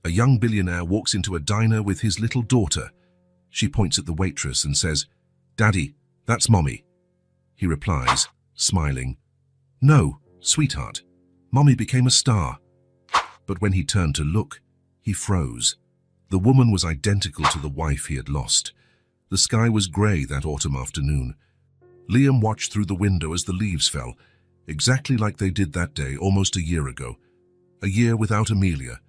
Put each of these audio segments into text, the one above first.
A young billionaire walks into a diner with his little daughter. She points at the waitress and says, "Daddy, that's Mommy." He replies, smiling, "No, sweetheart. Mommy became a star." But when he turned to look, he froze. The woman was identical to the wife he had lost. The sky was grey that autumn afternoon. Liam watched through the window as the leaves fell, exactly like they did that day almost a year ago. A year without Amelia.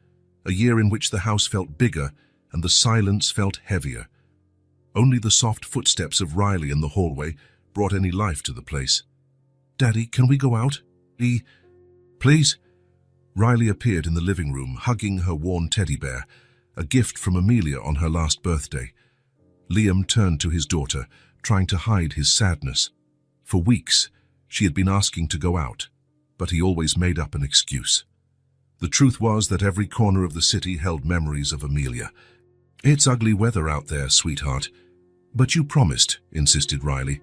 A year in which the house felt bigger and the silence felt heavier. Only the soft footsteps of Riley in the hallway brought any life to the place. "Daddy, can we go out? Please?" Riley appeared in the living room, hugging her worn teddy bear, a gift from Amelia on her last birthday. Liam turned to his daughter, trying to hide his sadness. For weeks, she had been asking to go out, but he always made up an excuse. The truth was that every corner of the city held memories of Amelia. "It's ugly weather out there, sweetheart." "But you promised," insisted Riley,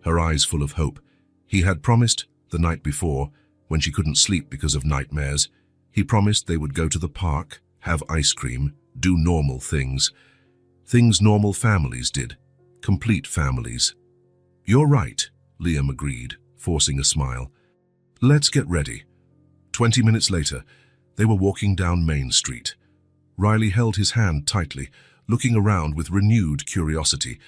her eyes full of hope. He had promised the night before, when she couldn't sleep because of nightmares. He promised they would go to the park, have ice cream, do normal things. Things normal families did. Complete families. "You're right," Liam agreed, forcing a smile. "Let's get ready." 20 minutes later, they were walking down Main Street. Riley held his hand tightly, looking around with renewed curiosity.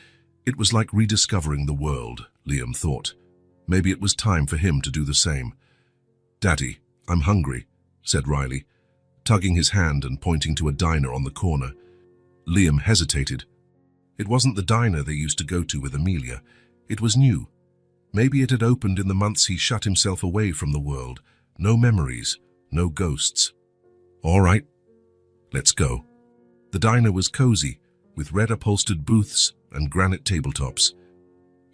It was like rediscovering the world, Liam thought. Maybe it was time for him to do the same. "Daddy, I'm hungry," said Riley, tugging his hand and pointing to a diner on the corner. Liam hesitated. It wasn't the diner they used to go to with Amelia. It was new. Maybe it had opened in the months he shut himself away from the world. No memories, no ghosts. "All right, let's go." The diner was cozy, with red upholstered booths and granite tabletops.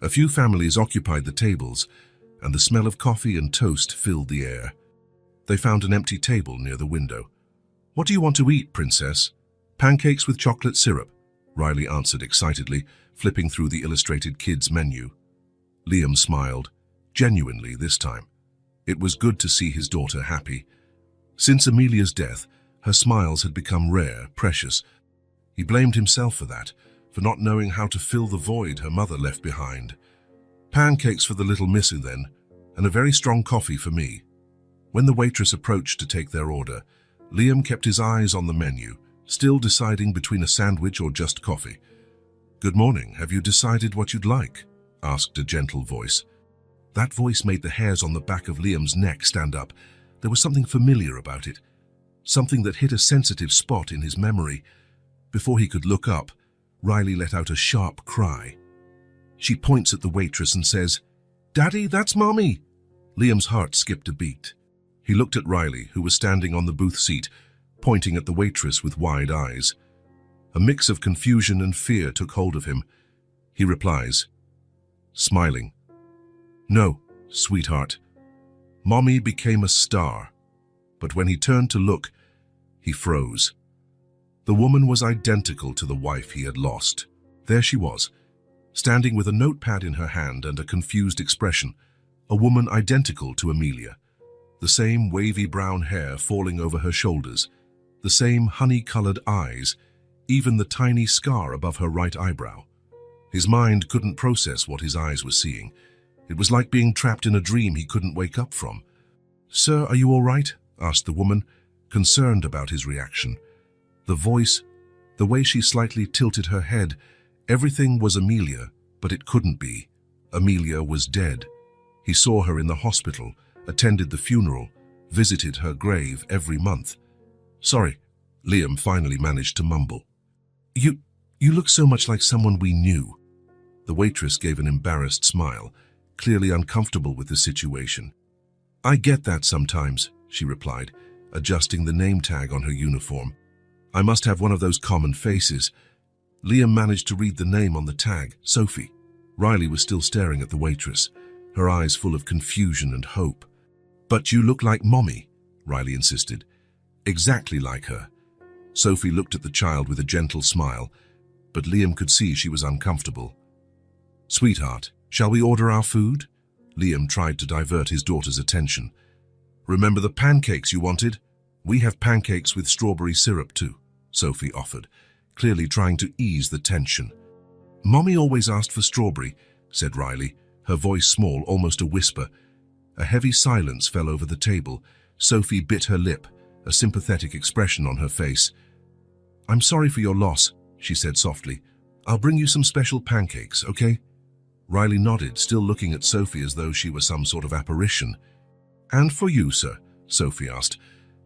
A few families occupied the tables, and the smell of coffee and toast filled the air. They found an empty table near the window. "What do you want to eat, Princess?" "Pancakes with chocolate syrup," Riley answered excitedly, flipping through the illustrated kids' menu. Liam smiled, genuinely this time. It was good to see his daughter happy. Since Amelia's death, her smiles had become rare, precious. He blamed himself for that, for not knowing how to fill the void her mother left behind. "Pancakes for the little missy then, and a very strong coffee for me." When the waitress approached to take their order, Liam kept his eyes on the menu, still deciding between a sandwich or just coffee. "Good morning, have you decided what you'd like?" asked a gentle voice. That voice made the hairs on the back of Liam's neck stand up. There was something familiar about it, something that hit a sensitive spot in his memory. Before he could look up, Riley let out a sharp cry. She points at the waitress and says, "Daddy, that's Mommy!" Liam's heart skipped a beat. He looked at Riley, who was standing on the booth seat, pointing at the waitress with wide eyes. A mix of confusion and fear took hold of him. He replies, smiling, "No, sweetheart. Mommy became a star." But when he turned to look, he froze. The woman was identical to the wife he had lost. There she was, standing with a notepad in her hand and a confused expression, a woman identical to Amelia. The same wavy brown hair falling over her shoulders, the same honey-colored eyes, even the tiny scar above her right eyebrow. His mind couldn't process what his eyes were seeing. It was like being trapped in a dream he couldn't wake up from. "Sir, are you all right?" asked the woman, concerned about his reaction. The voice, the way she slightly tilted her head, everything was Amelia, but it couldn't be. Amelia was dead. He saw her in the hospital, attended the funeral, visited her grave every month. "Sorry," Liam finally managed to mumble. You look so much like someone we knew." The waitress gave an embarrassed smile, clearly uncomfortable with the situation. "I get that sometimes," she replied, adjusting the name tag on her uniform. "I must have one of those common faces." Liam managed to read the name on the tag, Sophie. Riley was still staring at the waitress, her eyes full of confusion and hope. "But you look like Mommy," Riley insisted. "Exactly like her." Sophie looked at the child with a gentle smile, but Liam could see she was uncomfortable. "Sweetheart, shall we order our food?" Liam tried to divert his daughter's attention. "Remember the pancakes you wanted? We have pancakes with strawberry syrup too." Sophie offered, clearly trying to ease the tension. "Mommy always asked for strawberry," said Riley, her voice small, almost a whisper. A heavy silence fell over the table. Sophie bit her lip, a sympathetic expression on her face. "I'm sorry for your loss," she said softly. "I'll bring you some special pancakes, okay?" Riley nodded, still looking at Sophie as though she were some sort of apparition. "And for you, sir?" Sophie asked,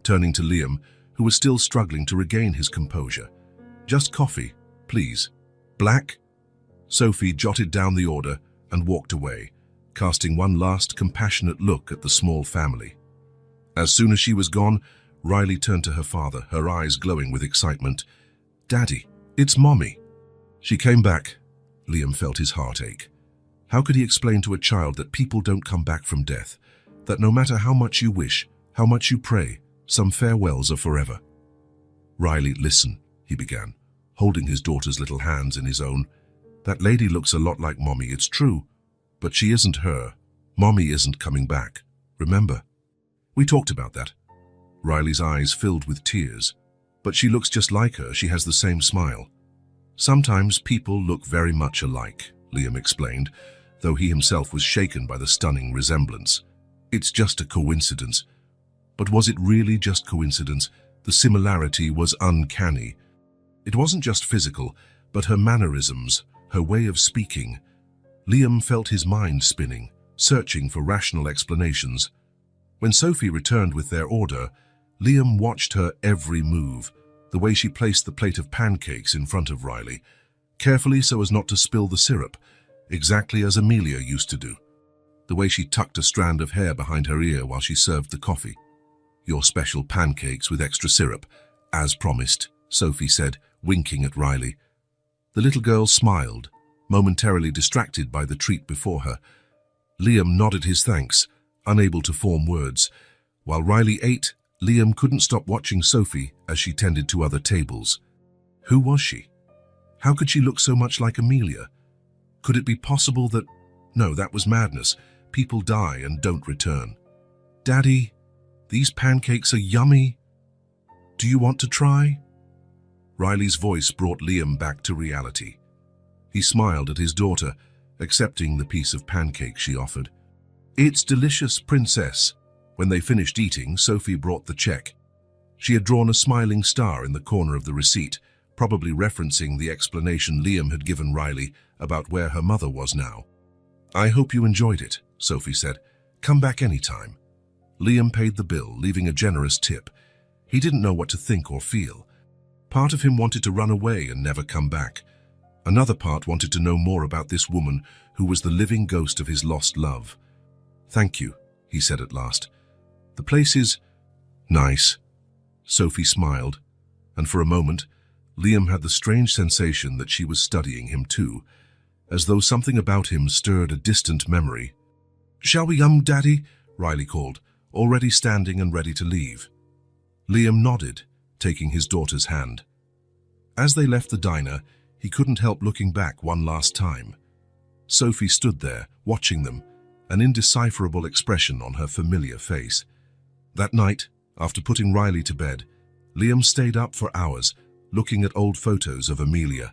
turning to Liam, who was still struggling to regain his composure. "Just coffee, please. Black?" Sophie jotted down the order and walked away, casting one last compassionate look at the small family. As soon as she was gone, Riley turned to her father, her eyes glowing with excitement. "Daddy, it's Mommy." She came back. Liam felt his heart ache. How could he explain to a child that people don't come back from death, that no matter how much you wish, how much you pray, some farewells are forever? "Riley, listen," he began, holding his daughter's little hands in his own. "That lady looks a lot like Mommy, it's true, but she isn't her. Mommy isn't coming back. Remember? We talked about that." Riley's eyes filled with tears. "But she looks just like her, she has the same smile." "Sometimes people look very much alike," Liam explained, though he himself was shaken by the stunning resemblance. "It's just a coincidence." But was it really just coincidence? The similarity was uncanny. It wasn't just physical, but her mannerisms, her way of speaking. Liam felt his mind spinning, searching for rational explanations. When Sophie returned with their order, Liam watched her every move, the way she placed the plate of pancakes in front of Riley, carefully so as not to spill the syrup, exactly as Amelia used to do. The way she tucked a strand of hair behind her ear while she served the coffee. "Your special pancakes with extra syrup, as promised," Sophie said, winking at Riley. The little girl smiled, momentarily distracted by the treat before her. Liam nodded his thanks, unable to form words. While Riley ate, Liam couldn't stop watching Sophie as she tended to other tables. Who was she? How could she look so much like Amelia? Could it be possible that... No, that was madness. People die and don't return. "Daddy, these pancakes are yummy. Do you want to try?" Riley's voice brought Liam back to reality. He smiled at his daughter, accepting the piece of pancake she offered. "It's delicious, Princess." When they finished eating, Sophie brought the check. She had drawn a smiling star in the corner of the receipt, probably referencing the explanation Liam had given Riley about where her mother was now. "I hope you enjoyed it," Sophie said. "Come back anytime." Liam paid the bill, leaving a generous tip. He didn't know what to think or feel. Part of him wanted to run away and never come back. Another part wanted to know more about this woman who was the living ghost of his lost love. "Thank you," he said at last. "The place is nice." Sophie smiled, and for a moment, Liam had the strange sensation that she was studying him too, as though something about him stirred a distant memory. "Shall we, Daddy?" Riley called, already standing and ready to leave. Liam nodded, taking his daughter's hand. As they left the diner, he couldn't help looking back one last time. Sophie stood there, watching them, an indecipherable expression on her familiar face. That night, after putting Riley to bed, Liam stayed up for hours, looking at old photos of Amelia.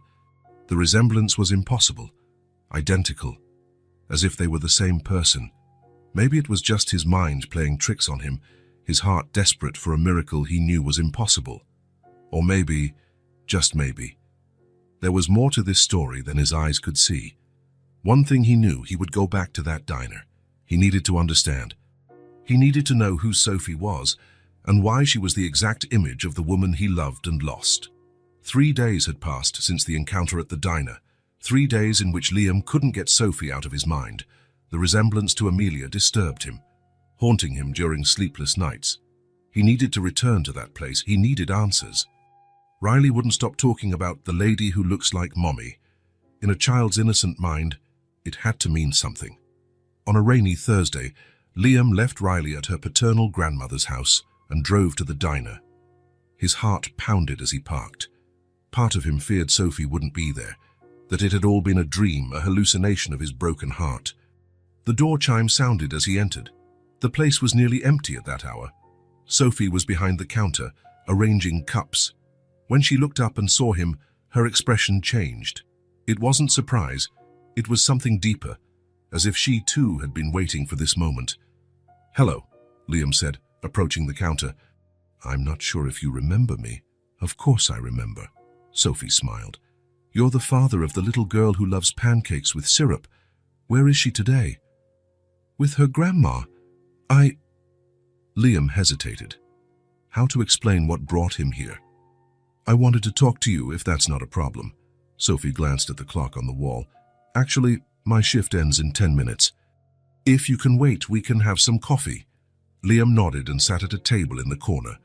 The resemblance was impossible, identical, as if they were the same person. Maybe it was just his mind playing tricks on him, his heart desperate for a miracle he knew was impossible. Or maybe, just maybe, there was more to this story than his eyes could see. One thing he knew, he would go back to that diner. He needed to understand. He needed to know who Sophie was and why she was the exact image of the woman he loved and lost. 3 days had passed since the encounter at the diner, 3 days in which Liam couldn't get Sophie out of his mind. The resemblance to Amelia disturbed him, haunting him during sleepless nights. He needed to return to that place. He needed answers. Riley wouldn't stop talking about the lady who looks like Mommy. In a child's innocent mind, it had to mean something. On a rainy Thursday, Liam left Riley at her paternal grandmother's house and drove to the diner. His heart pounded as he parked. Part of him feared Sophie wouldn't be there, that it had all been a dream, a hallucination of his broken heart. The door chime sounded as he entered. The place was nearly empty at that hour. Sophie was behind the counter, arranging cups. When she looked up and saw him, her expression changed. It wasn't surprise, it was something deeper, as if she too had been waiting for this moment. "Hello," Liam said, approaching the counter. "I'm not sure if you remember me." "Of course I remember," Sophie smiled. "You're the father of the little girl who loves pancakes with syrup. Where is she today?" "With her grandma. Liam hesitated. How to explain what brought him here? "I wanted to talk to you, if that's not a problem." Sophie glanced at the clock on the wall. "Actually, my shift ends in 10 minutes. If you can wait, we can have some coffee." Liam nodded and sat at a table in the corner.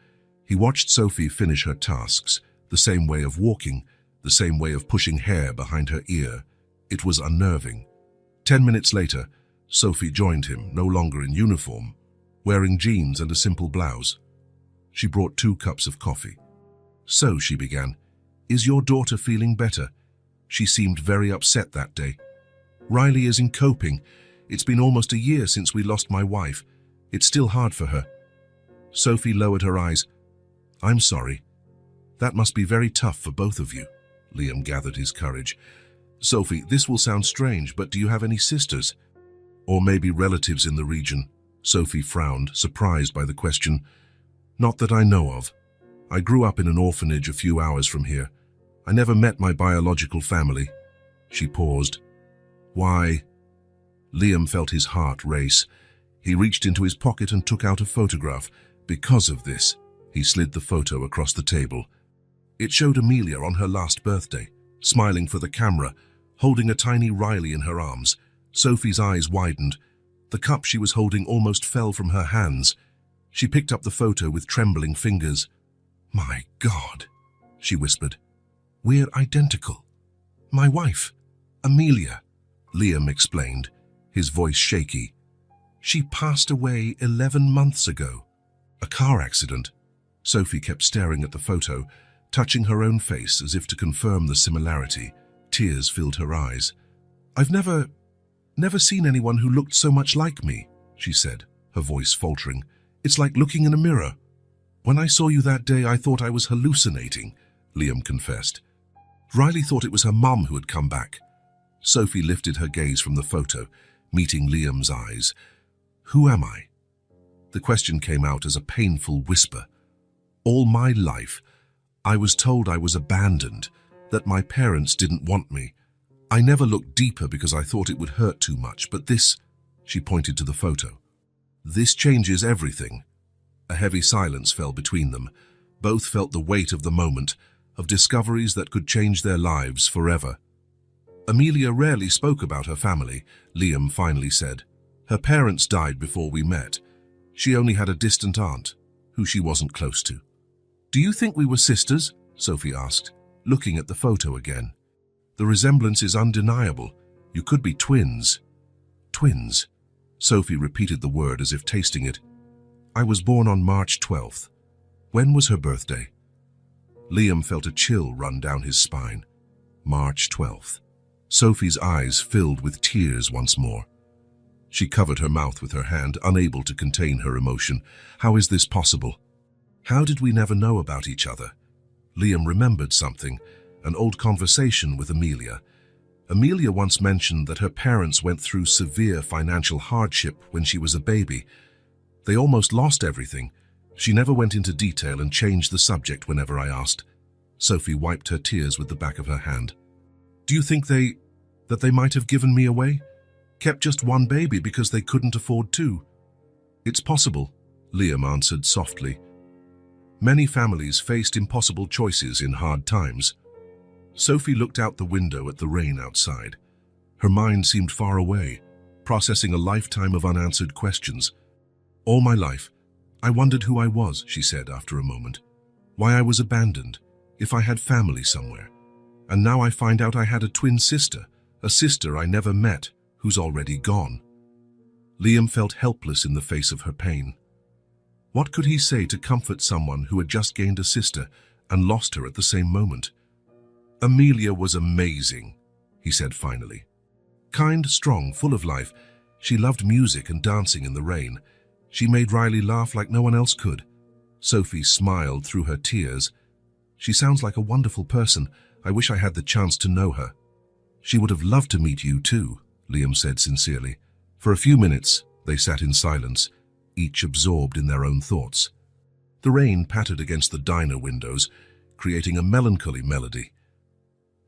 He watched Sophie finish her tasks, the same way of walking, the same way of pushing hair behind her ear. It was unnerving. 10 minutes later, Sophie joined him, no longer in uniform, wearing jeans and a simple blouse. She brought 2 cups of coffee. "So," she began, "is your daughter feeling better? She seemed very upset that day." "Riley isn't coping. It's been almost a year since we lost my wife. It's still hard for her." Sophie lowered her eyes. "I'm sorry. That must be very tough for both of you." Liam gathered his courage. "Sophie, this will sound strange, but do you have any sisters? Or maybe relatives in the region?" Sophie frowned, surprised by the question. "Not that I know of. I grew up in an orphanage a few hours from here. I never met my biological family." She paused. "Why?" Liam felt his heart race. He reached into his pocket and took out a photograph. "Because of this." He slid the photo across the table. It showed Amelia on her last birthday, smiling for the camera, holding a tiny Riley in her arms. Sophie's eyes widened. The cup she was holding almost fell from her hands. She picked up the photo with trembling fingers. "My God," she whispered. "We're identical. My wife, Amelia," Liam explained, his voice shaky. "She passed away 11 months ago. A car accident." Sophie kept staring at the photo, touching her own face as if to confirm the similarity. Tears filled her eyes. "I've never seen anyone who looked so much like me," she said, her voice faltering. "It's like looking in a mirror." "When I saw you that day, I thought I was hallucinating," Liam confessed. "Riley thought it was her mum who had come back." Sophie lifted her gaze from the photo, meeting Liam's eyes. "Who am I?" The question came out as a painful whisper. "All my life, I was told I was abandoned, that my parents didn't want me. I never looked deeper because I thought it would hurt too much, but this," she pointed to the photo, "this changes everything." A heavy silence fell between them. Both felt the weight of the moment, of discoveries that could change their lives forever. "Amelia rarely spoke about her family," Liam finally said. "Her parents died before we met. She only had a distant aunt, who she wasn't close to." "Do you think we were sisters?" Sophie asked, looking at the photo again. "The resemblance is undeniable. You could be twins." "Twins?" Sophie repeated the word as if tasting it. "I was born on March 12th. When was her birthday?" Liam felt a chill run down his spine. March 12th. Sophie's eyes filled with tears once more. She covered her mouth with her hand, unable to contain her emotion. How is this possible? How did we never know about each other? Liam remembered something, an old conversation with Amelia. Amelia once mentioned that her parents went through severe financial hardship when she was a baby. They almost lost everything. She never went into detail and changed the subject whenever I asked. Sophie wiped her tears with the back of her hand. "Do you think that they might have given me away? Kept just one baby because they couldn't afford two?" "It's possible," Liam answered softly. "Many families faced impossible choices in hard times." Sophie looked out the window at the rain outside. Her mind seemed far away, processing a lifetime of unanswered questions. "All my life, I wondered who I was," she said after a moment. "Why I was abandoned, if I had family somewhere. And now I find out I had a twin sister, a sister I never met, who's already gone." Liam felt helpless in the face of her pain. What could he say to comfort someone who had just gained a sister and lost her at the same moment? "Amelia was amazing," he said finally. "Kind, strong, full of life. She loved music and dancing in the rain. She made Riley laugh like no one else could." Sophie smiled through her tears. She sounds like a wonderful person. I wish I had the chance to know her. She would have loved to meet you too, Liam said sincerely. For a few minutes, they sat in silence, each absorbed in their own thoughts. The rain pattered against the diner windows, creating a melancholy melody.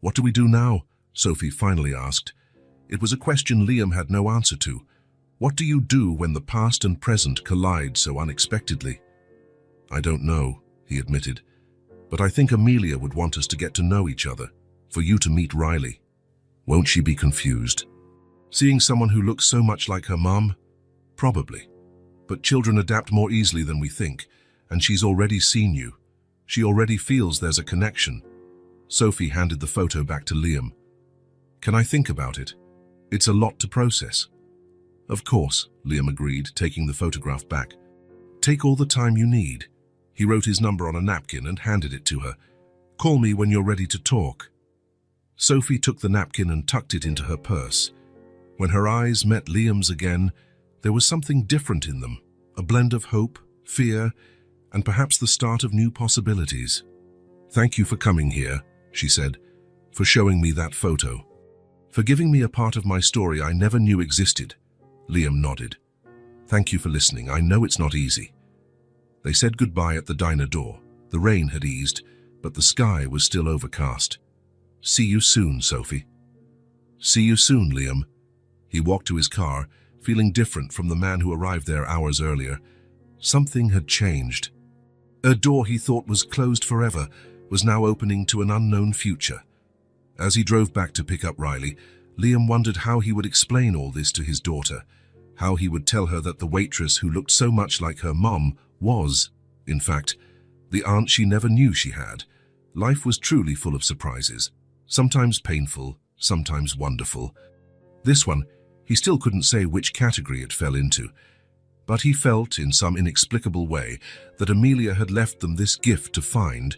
What do we do now? Sophie finally asked. It was a question Liam had no answer to. What do you do when the past and present collide so unexpectedly? I don't know, he admitted, but I think Amelia would want us to get to know each other, for you to meet Riley. Won't she be confused? Seeing someone who looks so much like her mum? Probably. But children adapt more easily than we think, and she's already seen you. She already feels there's a connection. Sophie handed the photo back to Liam. Can I think about it? It's a lot to process. Of course, Liam agreed, taking the photograph back. Take all the time you need. He wrote his number on a napkin and handed it to her. Call me when you're ready to talk. Sophie took the napkin and tucked it into her purse. When her eyes met Liam's again, there was something different in them, a blend of hope, fear, and perhaps the start of new possibilities. Thank you for coming here, she said, for showing me that photo. For giving me a part of my story I never knew existed. Liam nodded. Thank you for listening. I know it's not easy. They said goodbye at the diner door. The rain had eased, but the sky was still overcast. See you soon, Sophie. See you soon, Liam. He walked to his car, feeling different from the man who arrived there hours earlier. Something had changed. A door he thought was closed forever was now opening to an unknown future. As he drove back to pick up Riley, Liam wondered how he would explain all this to his daughter, how he would tell her that the waitress who looked so much like her mom was, in fact, the aunt she never knew she had. Life was truly full of surprises, sometimes painful, sometimes wonderful. This one, he still couldn't say which category it fell into, but he felt, in some inexplicable way, that Amelia had left them this gift to find,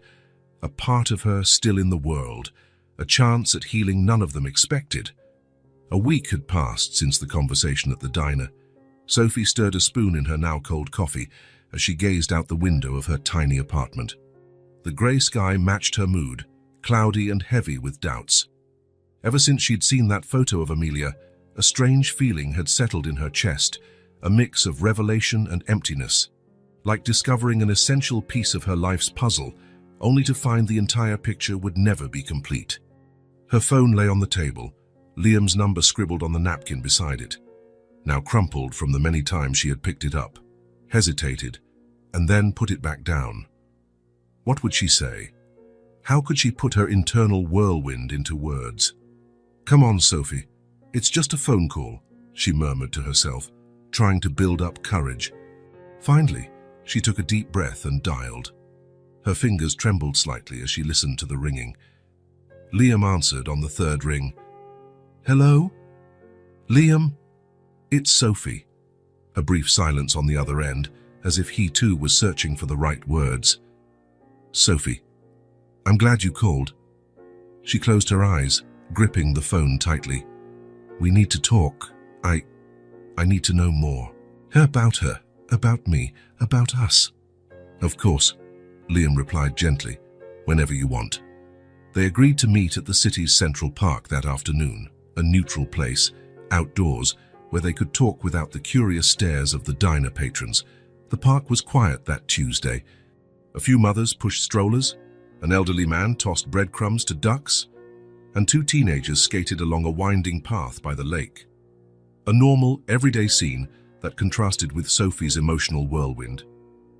a part of her still in the world, a chance at healing none of them expected. A week had passed since the conversation at the diner. Sophie stirred a spoon in her now cold coffee as she gazed out the window of her tiny apartment. The grey sky matched her mood, cloudy and heavy with doubts. Ever since she'd seen that photo of Amelia, a strange feeling had settled in her chest, a mix of revelation and emptiness, like discovering an essential piece of her life's puzzle, only to find the entire picture would never be complete. Her phone lay on the table, Liam's number scribbled on the napkin beside it, now crumpled from the many times she had picked it up, hesitated, and then put it back down. What would she say? How could she put her internal whirlwind into words? Come on, Sophie. It's just a phone call, she murmured to herself, trying to build up courage. Finally, she took a deep breath and dialed. Her fingers trembled slightly as she listened to the ringing. Liam answered on the third ring. Hello? Liam? It's Sophie. A brief silence on the other end, as if he too was searching for the right words. Sophie, I'm glad you called. She closed her eyes, gripping the phone tightly. We need to talk. I need to know more. About her, about me, about us. Of course, Liam replied gently, whenever you want. They agreed to meet at the city's Central Park that afternoon, a neutral place, outdoors, where they could talk without the curious stares of the diner patrons. The park was quiet that Tuesday. A few mothers pushed strollers, an elderly man tossed breadcrumbs to ducks, and two teenagers skated along a winding path by the lake. A normal, everyday scene that contrasted with Sophie's emotional whirlwind.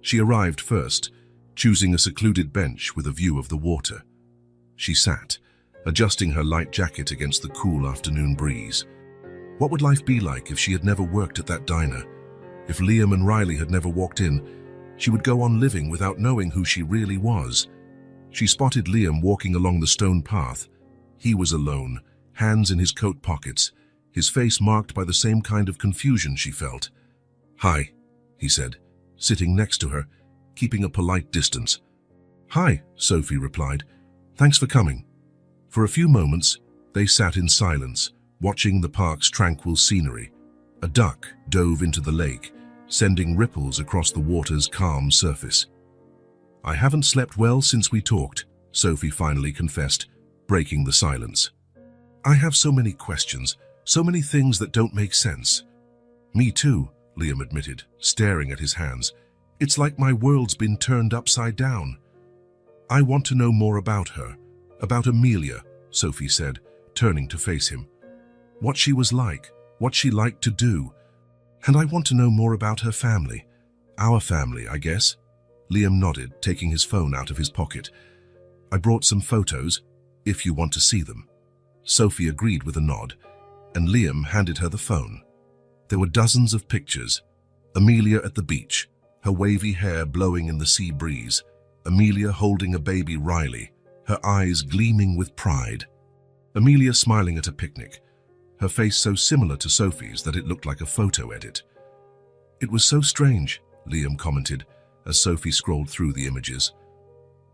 She arrived first, choosing a secluded bench with a view of the water. She sat, adjusting her light jacket against the cool afternoon breeze. What would life be like if she had never worked at that diner? If Liam and Riley had never walked in, she would go on living without knowing who she really was. She spotted Liam walking along the stone path. He was alone, hands in his coat pockets, his face marked by the same kind of confusion she felt. Hi, he said, sitting next to her, keeping a polite distance. Hi, Sophie replied. Thanks for coming. For a few moments, they sat in silence, watching the park's tranquil scenery. A duck dove into the lake, sending ripples across the water's calm surface. I haven't slept well since we talked, Sophie finally confessed, breaking the silence. I have so many questions, so many things that don't make sense. Me too, Liam admitted, staring at his hands. It's like my world's been turned upside down. I want to know more about her, about Amelia, Sophie said, turning to face him. What she was like, what she liked to do. And I want to know more about her family. Our family, I guess. Liam nodded, taking his phone out of his pocket. I brought some photos, if you want to see them. Sophie agreed with a nod, and Liam handed her the phone. There were dozens of pictures. Amelia at the beach, her wavy hair blowing in the sea breeze. Amelia holding a baby Riley, her eyes gleaming with pride. Amelia smiling at a picnic, her face so similar to Sophie's that it looked like a photo edit. It was so strange, Liam commented, as Sophie scrolled through the images.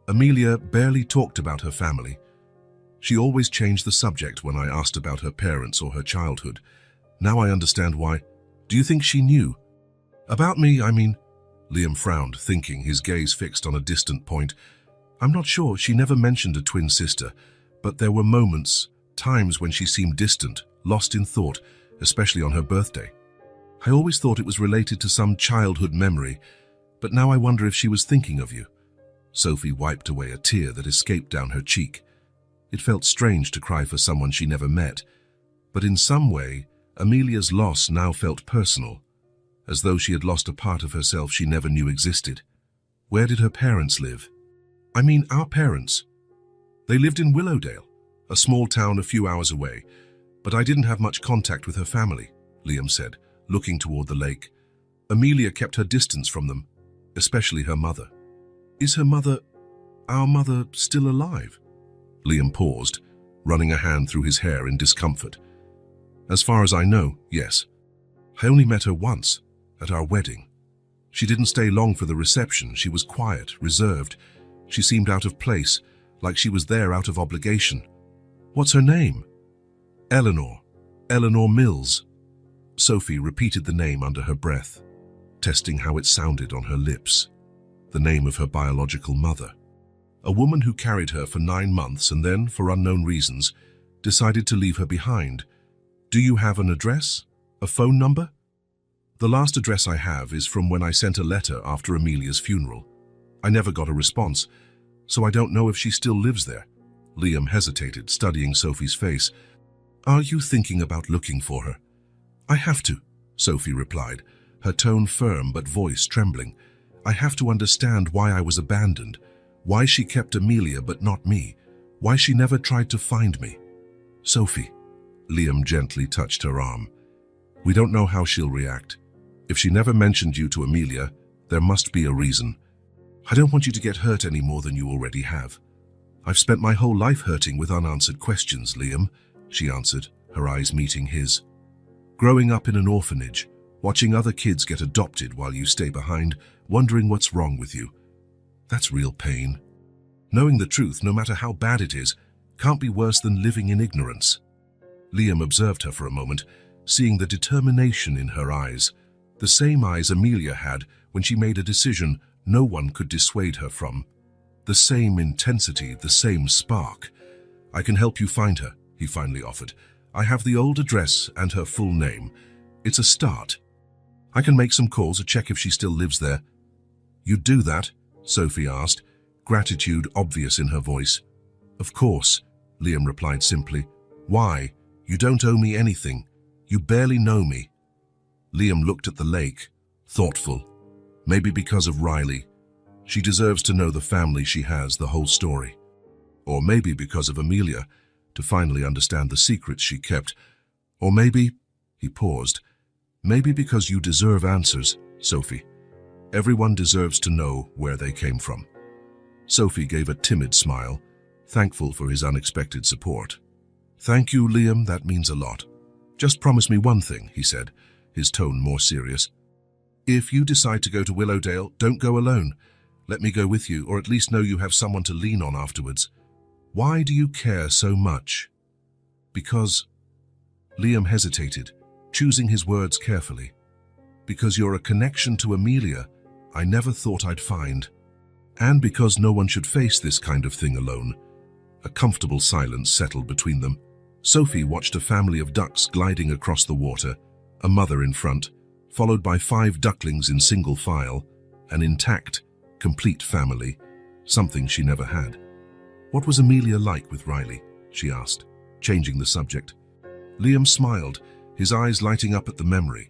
Amelia barely talked about her family. She always changed the subject when I asked about her parents or her childhood. Now I understand why. Do you think she knew? About me, I mean. Liam frowned, thinking, his gaze fixed on a distant point. I'm not sure. She never mentioned a twin sister, but there were moments, times when she seemed distant, lost in thought, especially on her birthday. I always thought it was related to some childhood memory, but now I wonder if she was thinking of you. Sophie wiped away a tear that escaped down her cheek. It felt strange to cry for someone she never met, but in some way, Amelia's loss now felt personal, as though she had lost a part of herself she never knew existed. Where did her parents live? I mean, our parents. They lived in Willowdale, a small town a few hours away, but I didn't have much contact with her family, Liam said, looking toward the lake. Amelia kept her distance from them, especially her mother. Is her mother, our mother, still alive? Liam paused, running a hand through his hair in discomfort. As far as I know, yes. I only met her once, at our wedding. She didn't stay long for the reception. She was quiet, reserved. She seemed out of place, like she was there out of obligation. What's her name? Eleanor. Eleanor Mills. Sophie repeated the name under her breath, testing how it sounded on her lips. The name of her biological mother. A woman who carried her for 9 months and then, for unknown reasons, decided to leave her behind. Do you have an address? A phone number? The last address I have is from when I sent a letter after Amelia's funeral. I never got a response, so I don't know if she still lives there. Liam hesitated, studying Sophie's face. Are you thinking about looking for her? I have to, Sophie replied, her tone firm but voice trembling. I have to understand why I was abandoned, why she kept Amelia but not me, why she never tried to find me. Sophie, Liam gently touched her arm. We don't know how she'll react. If she never mentioned you to Amelia, there must be a reason. I don't want you to get hurt any more than you already have. I've spent my whole life hurting with unanswered questions, Liam, she answered, her eyes meeting his. Growing up in an orphanage, watching other kids get adopted while you stay behind, wondering what's wrong with you. That's real pain. Knowing the truth, no matter how bad it is, can't be worse than living in ignorance. Liam observed her for a moment, seeing the determination in her eyes, the same eyes Amelia had when she made a decision no one could dissuade her from. The same intensity, the same spark. I can help you find her, he finally offered. I have the old address and her full name. It's a start. I can make some calls to check if she still lives there. You'd do that? Sophie asked, gratitude obvious in her voice. Of course, Liam replied simply. Why? You don't owe me anything. You barely know me. Liam looked at the lake, thoughtful. Maybe because of Riley. She deserves to know the family she has, the whole story. Or maybe because of Amelia, to finally understand the secrets she kept. Or maybe, he paused, maybe because you deserve answers, Sophie. Everyone deserves to know where they came from. Sophie gave a timid smile, thankful for his unexpected support. Thank you, Liam, that means a lot. Just promise me one thing, he said, his tone more serious. If you decide to go to Willowdale, don't go alone. Let me go with you, or at least know you have someone to lean on afterwards. Why do you care so much? Because... Liam hesitated, choosing his words carefully. Because you're a connection to Amelia I never thought I'd find. And because no one should face this kind of thing alone, a comfortable silence settled between them. Sophie watched a family of ducks gliding across the water, a mother in front, followed by 5 ducklings in single file, an intact, complete family, something she never had. "What was Amelia like with Riley?" she asked, changing the subject. Liam smiled, his eyes lighting up at the memory.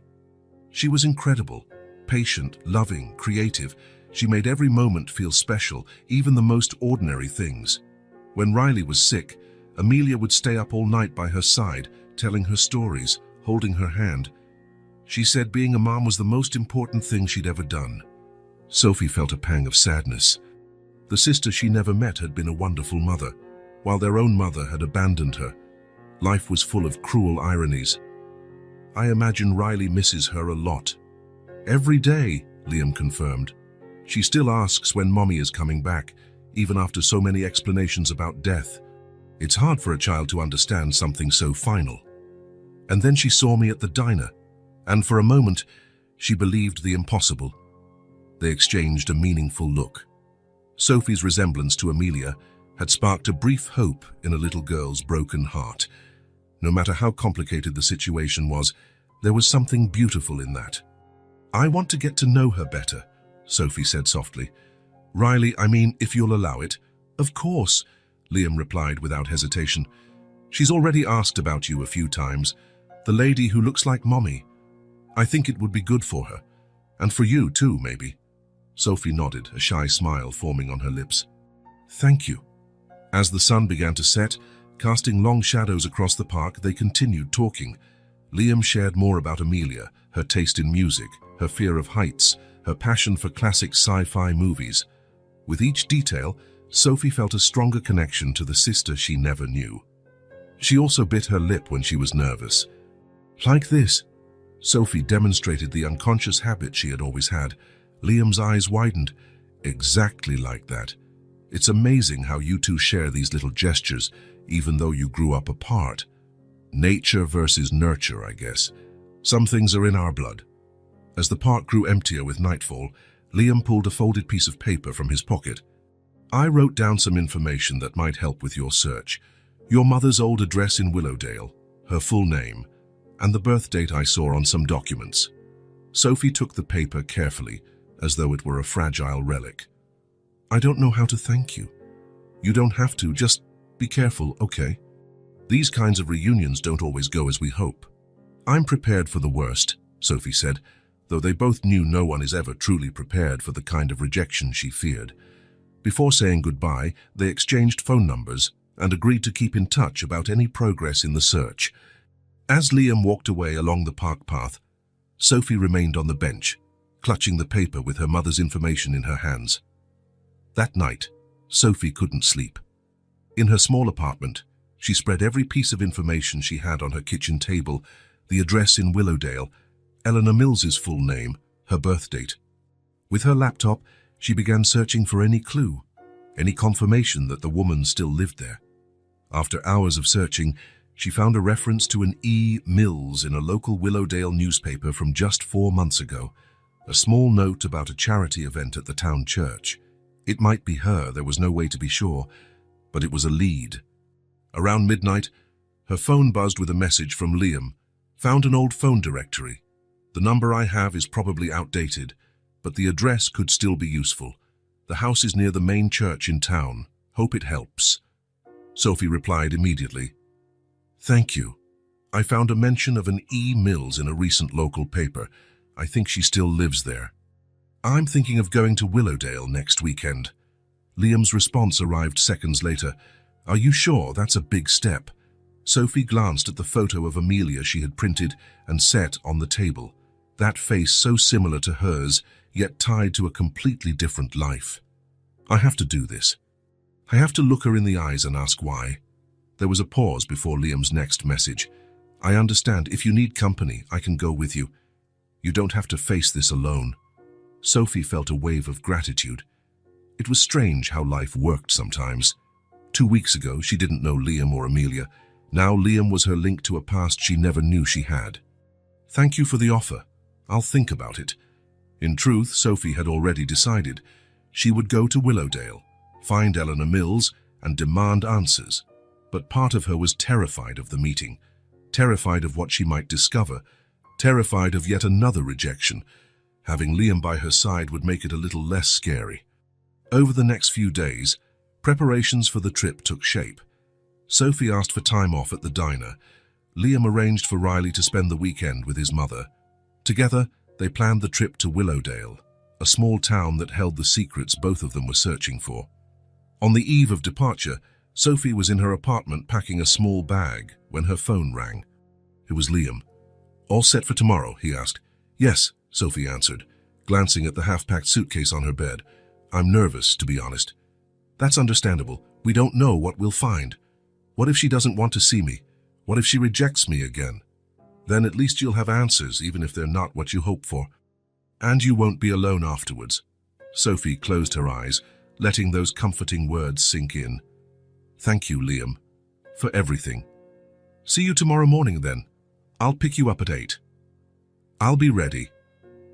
"She was incredible, patient, loving, creative. She made every moment feel special, even the most ordinary things. When Riley was sick, Amelia would stay up all night by her side, telling her stories, holding her hand. She said being a mom was the most important thing she'd ever done." Sophie felt a pang of sadness. The sister she never met had been a wonderful mother, while their own mother had abandoned her. Life was full of cruel ironies. "I imagine Riley misses her a lot." "Every day," Liam confirmed. "She still asks when Mommy is coming back, even after so many explanations about death. It's hard for a child to understand something so final." "And then she saw me at the diner, and for a moment, she believed the impossible." They exchanged a meaningful look. Sophie's resemblance to Amelia had sparked a brief hope in a little girl's broken heart. No matter how complicated the situation was, there was something beautiful in that. "I want to get to know her better," Sophie said softly. "Riley, I mean, if you'll allow it." "Of course," Liam replied without hesitation. "She's already asked about you a few times. The lady who looks like Mommy. I think it would be good for her. And for you too, maybe." Sophie nodded, a shy smile forming on her lips. "Thank you." As the sun began to set, casting long shadows across the park, they continued talking. Liam shared more about Amelia, her taste in music, her fear of heights, her passion for classic sci-fi movies. With each detail, Sophie felt a stronger connection to the sister she never knew. She also bit her lip when she was nervous. "Like this." Sophie demonstrated the unconscious habit she had always had. Liam's eyes widened. "Exactly like that. It's amazing how you two share these little gestures, even though you grew up apart. Nature versus nurture, I guess. Some things are in our blood." As the park grew emptier with nightfall, Liam pulled a folded piece of paper from his pocket. "I wrote down some information that might help with your search. Your mother's old address in Willowdale, her full name, and the birth date I saw on some documents." Sophie took the paper carefully, as though it were a fragile relic. "I don't know how to thank you." "You don't have to, just be careful, okay? These kinds of reunions don't always go as we hope." "I'm prepared for the worst," Sophie said, though they both knew no one is ever truly prepared for the kind of rejection she feared. Before saying goodbye, they exchanged phone numbers and agreed to keep in touch about any progress in the search. As Liam walked away along the park path, Sophie remained on the bench, clutching the paper with her mother's information in her hands. That night, Sophie couldn't sleep. In her small apartment, she spread every piece of information she had on her kitchen table: the address in Willowdale, Eleanor Mills's full name, her birth date. With her laptop, she began searching for any clue, any confirmation that the woman still lived there. After hours of searching, she found a reference to an E. Mills in a local Willowdale newspaper from just 4 months ago, a small note about a charity event at the town church. It might be her, there was no way to be sure, but it was a lead. Around midnight, her phone buzzed with a message from Liam. "Found an old phone directory. The number I have is probably outdated, but the address could still be useful. The house is near the main church in town. Hope it helps." Sophie replied immediately. "Thank you. I found a mention of an E. Mills in a recent local paper. I think she still lives there. I'm thinking of going to Willowdale next weekend." Liam's response arrived seconds later. "Are you sure? That's a big step." Sophie glanced at the photo of Amelia she had printed and set on the table. That face so similar to hers, yet tied to a completely different life. "I have to do this. I have to look her in the eyes and ask why." There was a pause before Liam's next message. "I understand. If you need company, I can go with you. You don't have to face this alone." Sophie felt a wave of gratitude. It was strange how life worked sometimes. 2 weeks ago, she didn't know Liam or Amelia. Now Liam was her link to a past she never knew she had. "Thank you for the offer. I'll think about it." In truth, Sophie had already decided. She would go to Willowdale, find Eleanor Mills, and demand answers. But part of her was terrified of the meeting, terrified of what she might discover, terrified of yet another rejection. Having Liam by her side would make it a little less scary. Over the next few days, preparations for the trip took shape. Sophie asked for time off at the diner. Liam arranged for Riley to spend the weekend with his mother. Together, they planned the trip to Willowdale, a small town that held the secrets both of them were searching for. On the eve of departure, Sophie was in her apartment packing a small bag when her phone rang. It was Liam. "All set for tomorrow?" he asked. "Yes," Sophie answered, glancing at the half-packed suitcase on her bed. "I'm nervous, to be honest." "That's understandable. We don't know what we'll find. What if she doesn't want to see me? What if she rejects me again? Then at least you'll have answers, even if they're not what you hope for. And you won't be alone afterwards." Sophie closed her eyes, letting those comforting words sink in. "Thank you, Liam, for everything. See you tomorrow morning then. I'll pick you up at 8. "I'll be ready."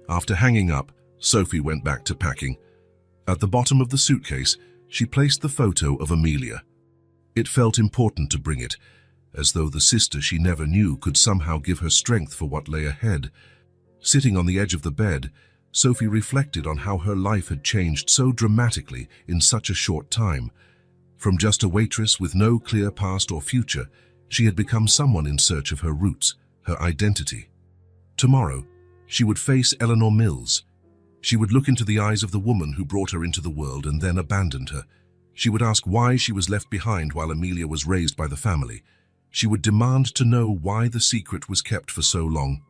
After hanging up, Sophie went back to packing. At the bottom of the suitcase, she placed the photo of Amelia. It felt important to bring it, as though the sister she never knew could somehow give her strength for what lay ahead. Sitting on the edge of the bed, Sophie reflected on how her life had changed so dramatically in such a short time. From just a waitress with no clear past or future, she had become someone in search of her roots, her identity. Tomorrow, she would face Eleanor Mills. She would look into the eyes of the woman who brought her into the world and then abandoned her. She would ask why she was left behind while Amelia was raised by the family. She would demand to know why the secret was kept for so long.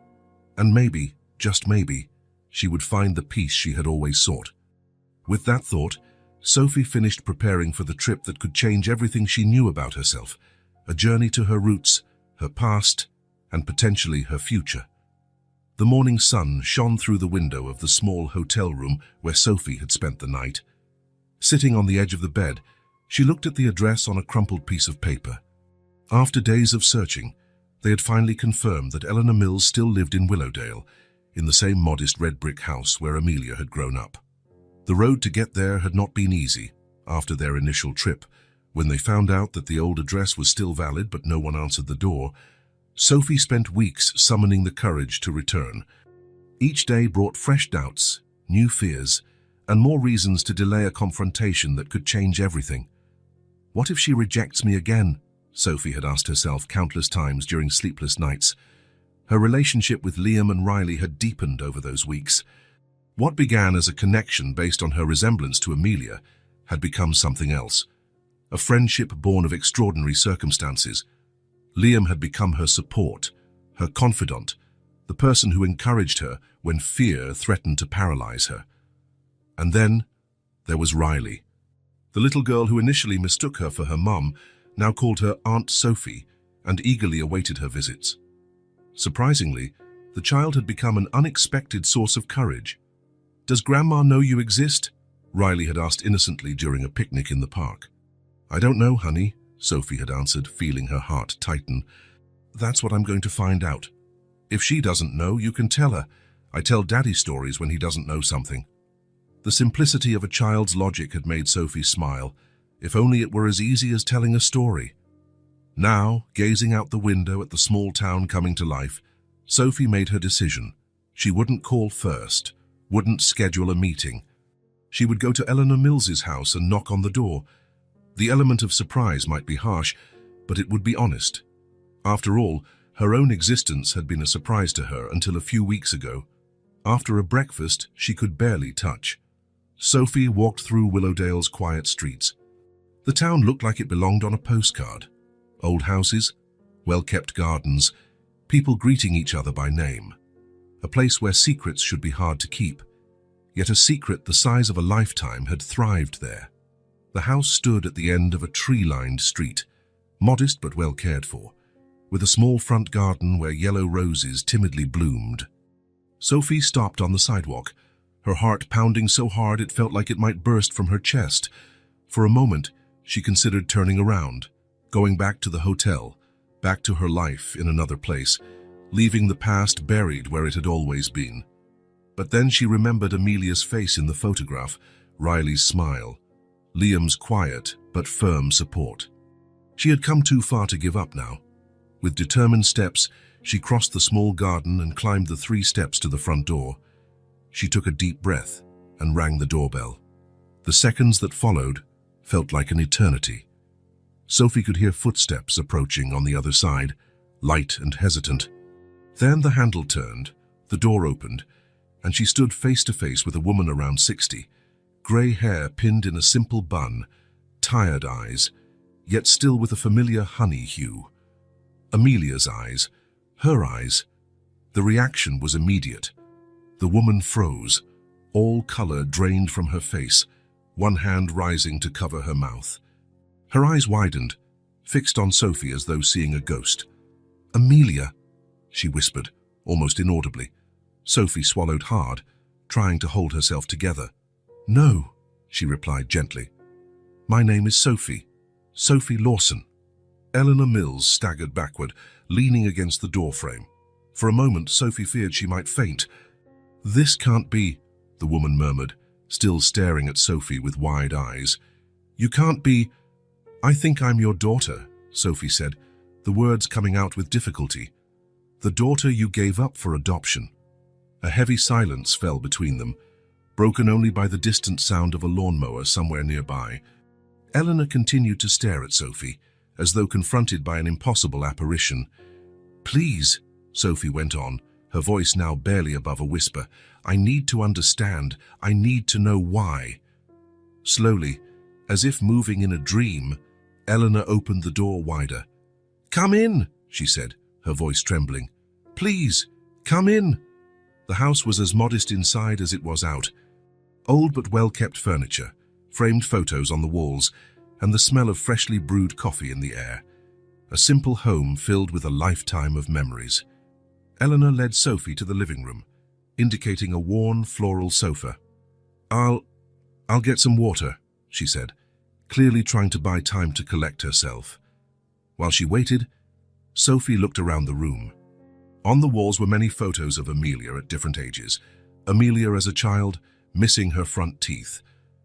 And maybe, just maybe, she would find the peace she had always sought. With that thought, Sophie finished preparing for the trip that could change everything she knew about herself, a journey to her roots, her past, and potentially her future. The morning sun shone through the window of the small hotel room where Sophie had spent the night. Sitting on the edge of the bed, she looked at the address on a crumpled piece of paper. After days of searching, they had finally confirmed that Eleanor Mills still lived in Willowdale, in the same modest red brick house where Amelia had grown up. The road to get there had not been easy. After their initial trip, when they found out that the old address was still valid but no one answered the door, Sophie spent weeks summoning the courage to return. Each day brought fresh doubts, new fears, and more reasons to delay a confrontation that could change everything. What if she rejects me again? Sophie had asked herself countless times during sleepless nights. Her relationship with Liam and Riley had deepened over those weeks. What began as a connection based on her resemblance to Amelia had become something else. A friendship born of extraordinary circumstances. Liam had become her support, her confidant, the person who encouraged her when fear threatened to paralyze her. And then there was Riley. The little girl who initially mistook her for her mum now called her Aunt Sophie and eagerly awaited her visits. Surprisingly, the child had become an unexpected source of courage. "Does Grandma know you exist?" Riley had asked innocently during a picnic in the park. "I don't know, honey," Sophie had answered, feeling her heart tighten. "That's what I'm going to find out. If she doesn't know, you can tell her. I tell Daddy stories when he doesn't know something." The simplicity of a child's logic had made Sophie smile. If only it were as easy as telling a story. Now, gazing out the window at the small town coming to life, Sophie made her decision. She wouldn't call first, wouldn't schedule a meeting. She would go to Eleanor Mills's house and knock on the door. The element of surprise might be harsh, but it would be honest. After all, her own existence had been a surprise to her until a few weeks ago. After a breakfast she could barely touch. Sophie walked through Willowdale's quiet streets. The town looked like it belonged on a postcard. Old houses, well-kept gardens, people greeting each other by name. A place where secrets should be hard to keep. Yet a secret the size of a lifetime had thrived there. The house stood at the end of a tree-lined street, modest but well cared for, with a small front garden where yellow roses timidly bloomed. Sophie stopped on the sidewalk, her heart pounding so hard it felt like it might burst from her chest. For a moment, she considered turning around, going back to the hotel, back to her life in another place, leaving the past buried where it had always been. But then she remembered Amelia's face in the photograph, Riley's smile, Liam's quiet but firm support. She had come too far to give up now. With determined steps, she crossed the small garden and climbed the 3 steps to the front door. She took a deep breath and rang the doorbell. The seconds that followed felt like an eternity. Sophie could hear footsteps approaching on the other side, light and hesitant. Then the handle turned, the door opened, and she stood face to face with a woman around 60, grey hair pinned in a simple bun, tired eyes, yet still with a familiar honey hue. Amelia's eyes, her eyes. The reaction was immediate. The woman froze, all colour drained from her face, one hand rising to cover her mouth. Her eyes widened, fixed on Sophie as though seeing a ghost. "Amelia," she whispered, almost inaudibly. Sophie swallowed hard, trying to hold herself together. "No," she replied gently. "My name is Sophie. Sophie Lawson." Eleanor Mills staggered backward, leaning against the doorframe. For a moment, Sophie feared she might faint. "This can't be," the woman murmured, still staring at Sophie with wide eyes. "You can't be—" "I think I'm your daughter," Sophie said, the words coming out with difficulty. "The daughter you gave up for adoption." A heavy silence fell between them, broken only by the distant sound of a lawnmower somewhere nearby. Eleanor continued to stare at Sophie, as though confronted by an impossible apparition. "Please," Sophie went on, her voice now barely above a whisper, "I need to understand. I need to know why." Slowly, as if moving in a dream, Eleanor opened the door wider. "Come in," she said, her voice trembling. "Please, come in." The house was as modest inside as it was out. Old but well-kept furniture, framed photos on the walls, and the smell of freshly brewed coffee in the air. A simple home filled with a lifetime of memories. Eleanor led Sophie to the living room, indicating a worn floral sofa. I'll get some water," she said, clearly trying to buy time to collect herself. While she waited, Sophie looked around the room. On the walls were many photos of Amelia at different ages. Amelia as a child, missing her front teeth.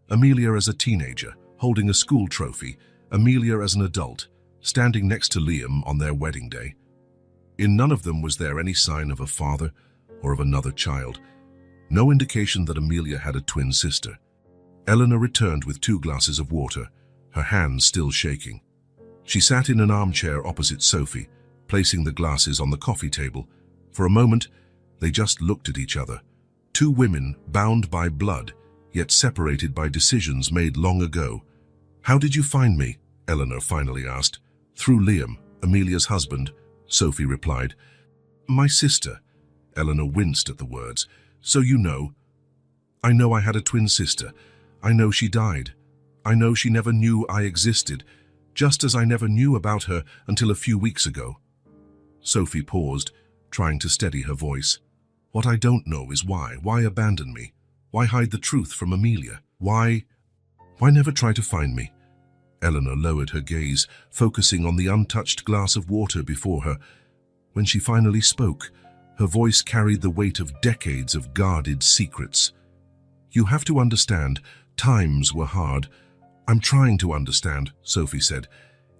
Amelia as a teenager, holding a school trophy. Amelia as an adult, standing next to Liam on their wedding day. In none of them was there any sign of a father or of another child. No indication that Amelia had a twin sister. Eleanor returned with 2 glasses of water, her hands still shaking. She sat in an armchair opposite Sophie, placing the glasses on the coffee table. For a moment, they just looked at each other. 2 women bound by blood, yet separated by decisions made long ago. "How did you find me?" Eleanor finally asked. "Through Liam, Amelia's husband," Sophie replied. "My sister," Eleanor winced at the words. "So you know." "I know I had a twin sister. I know she died. I know she never knew I existed, just as I never knew about her until a few weeks ago." Sophie paused, trying to steady her voice. "What I don't know is why. Why abandon me? Why hide the truth from Amelia? Why never try to find me?" Eleanor lowered her gaze, focusing on the untouched glass of water before her. When she finally spoke, her voice carried the weight of decades of guarded secrets. "You have to understand, times were hard." "I'm trying to understand," Sophie said,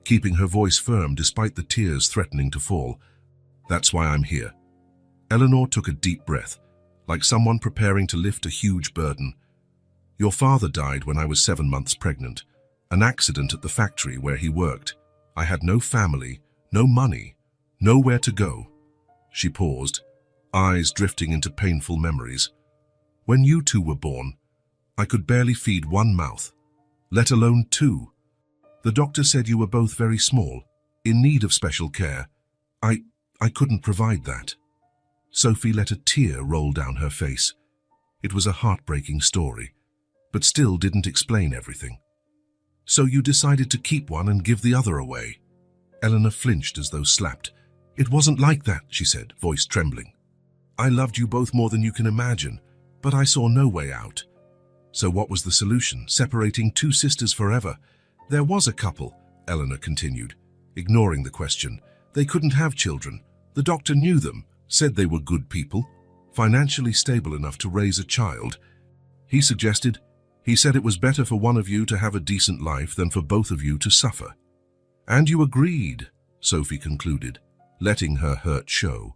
keeping her voice firm despite the tears threatening to fall. "That's why I'm here." Eleanor took a deep breath, like someone preparing to lift a huge burden. "Your father died when I was 7 months pregnant. An accident at the factory where he worked. I had no family, no money, nowhere to go." She paused, eyes drifting into painful memories. "When you 2 were born, I could barely feed 1 mouth, let alone 2. The doctor said you were both very small, in need of special care. I couldn't provide that." Sophie let a tear roll down her face. It was a heartbreaking story, but still didn't explain everything. "So you decided to keep one and give the other away?" Eleanor flinched as though slapped. "It wasn't like that," she said, voice trembling. "I loved you both more than you can imagine, but I saw no way out." "So what was the solution? Separating 2 sisters forever?" "There was a couple," Eleanor continued, ignoring the question. "They couldn't have children. The doctor knew them, said they were good people, financially stable enough to raise a child. He suggested, He said it was better for one of you to have a decent life than for both of you to suffer. And you agreed, Sophie concluded, letting her hurt show.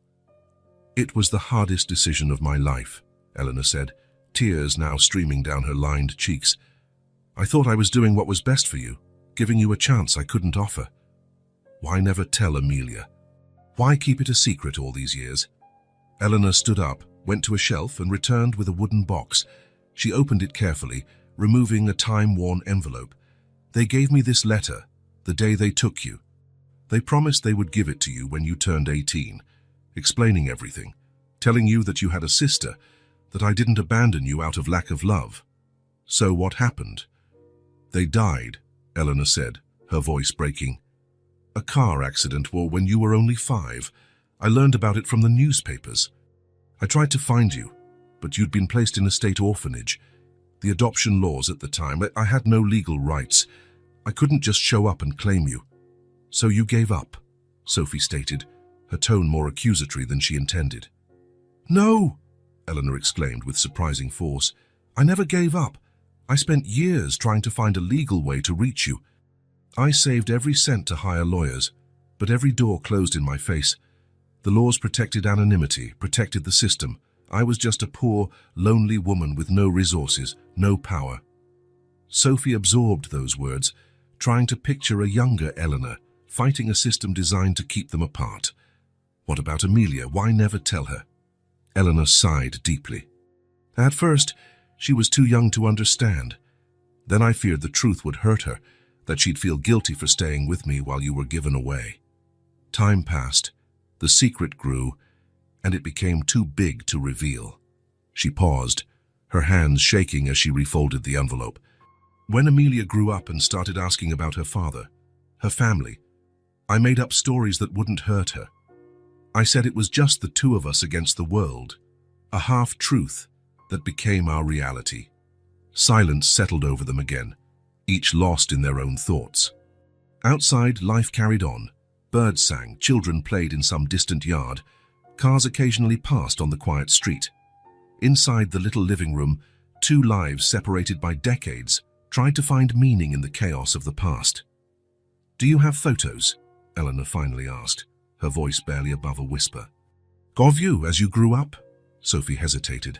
It was the hardest decision of my life, Eleanor said, tears now streaming down her lined cheeks. I thought I was doing what was best for you, giving you a chance I couldn't offer. Why never tell Amelia? Why keep it a secret all these years? Eleanor stood up, went to a shelf and returned with a wooden box. She opened it carefully, removing a time-worn envelope. They gave me this letter the day they took you. They promised they would give it to you when you turned 18, explaining everything, telling you that you had a sister, that I didn't abandon you out of lack of love. So what happened? They died, Eleanor said, her voice breaking. A car accident when you were only 5. I learned about it from the newspapers. I tried to find you, but you'd been placed in a state orphanage. The adoption laws at the time, I had no legal rights. I couldn't just show up and claim you. So you gave up, Sophie stated, her tone more accusatory than she intended. No, Eleanor exclaimed with surprising force. I never gave up. I spent years trying to find a legal way to reach you. I saved every cent to hire lawyers, but every door closed in my face. The laws protected anonymity, protected the system. I was just a poor, lonely woman with no resources, no power. Sophie absorbed those words, trying to picture a younger Eleanor, fighting a system designed to keep them apart. What about Amelia? Why never tell her? Eleanor sighed deeply. At first, she was too young to understand. Then I feared the truth would hurt her, that she'd feel guilty for staying with me while you were given away. Time passed, the secret grew, and it became too big to reveal. She paused, her hands shaking as she refolded the envelope. When Amelia grew up and started asking about her father, her family, I made up stories that wouldn't hurt her. I said it was just the two of us against the world, a half-truth that became our reality. Silence settled over them again, each lost in their own thoughts. Outside, life carried on. Birds sang, children played in some distant yard. Cars occasionally passed on the quiet street. Inside the little living room, two lives separated by decades tried to find meaning in the chaos of the past. Do you have photos? Eleanor finally asked, her voice barely above a whisper. Of you as you grew up? Sophie hesitated,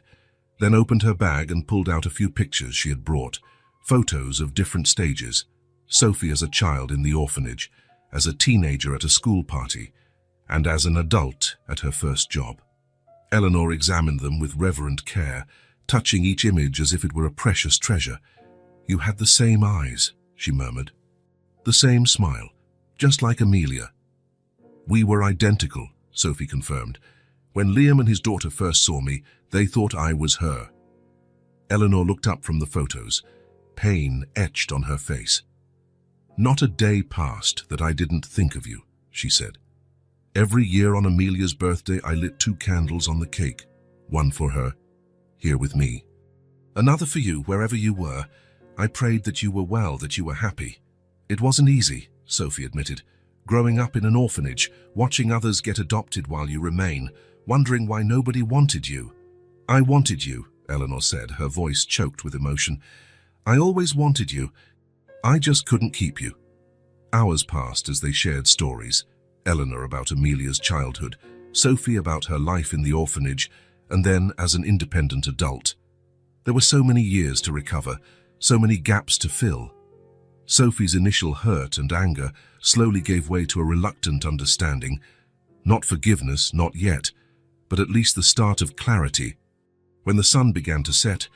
then opened her bag and pulled out a few pictures she had brought. Photos of different stages. Sophie as a child in the orphanage, as a teenager at a school party, and as an adult at her first job. Eleanor examined them with reverent care, touching each image as if it were a precious treasure. You had the same eyes, she murmured. The same smile, just like Amelia. We were identical, Sophie confirmed. When Liam and his daughter first saw me, they thought I was her. Eleanor looked up from the photos, pain etched on her face. Not a day passed that I didn't think of you, she said. Every year on Amelia's birthday, I lit 2 candles on the cake, one for her, here with me. Another for you, wherever you were. I prayed that you were well, that you were happy. It wasn't easy, Sophie admitted, growing up in an orphanage, watching others get adopted while you remain, wondering why nobody wanted you. I wanted you, Eleanor said, her voice choked with emotion. I always wanted you. I just couldn't keep you. Hours passed as they shared stories. Eleanor about Amelia's childhood, Sophie about her life in the orphanage, and then as an independent adult. There were so many years to recover, so many gaps to fill. Sophie's initial hurt and anger slowly gave way to a reluctant understanding. Not forgiveness, not yet, but at least the start of clarity. When the sun began to set,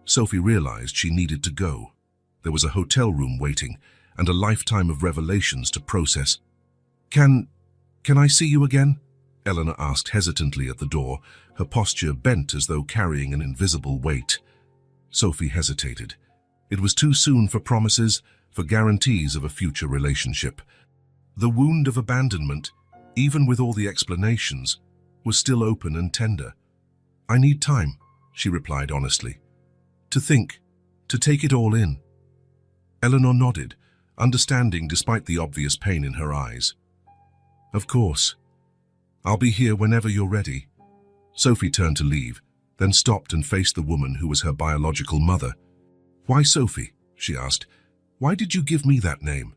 Sophie realized she needed to go. There was a hotel room waiting, and a lifetime of revelations to process. Can I see you again? Eleanor asked hesitantly at the door, her posture bent as though carrying an invisible weight. Sophie hesitated. It was too soon for promises, for guarantees of a future relationship. The wound of abandonment, even with all the explanations, was still open and tender. I need time, she replied honestly. To think, to take it all in. Eleanor nodded, understanding despite the obvious pain in her eyes. Of course. I'll be here whenever you're ready. Sophie turned to leave, then stopped and faced the woman who was her biological mother. "Why Sophie?" she asked. "Why did you give me that name?"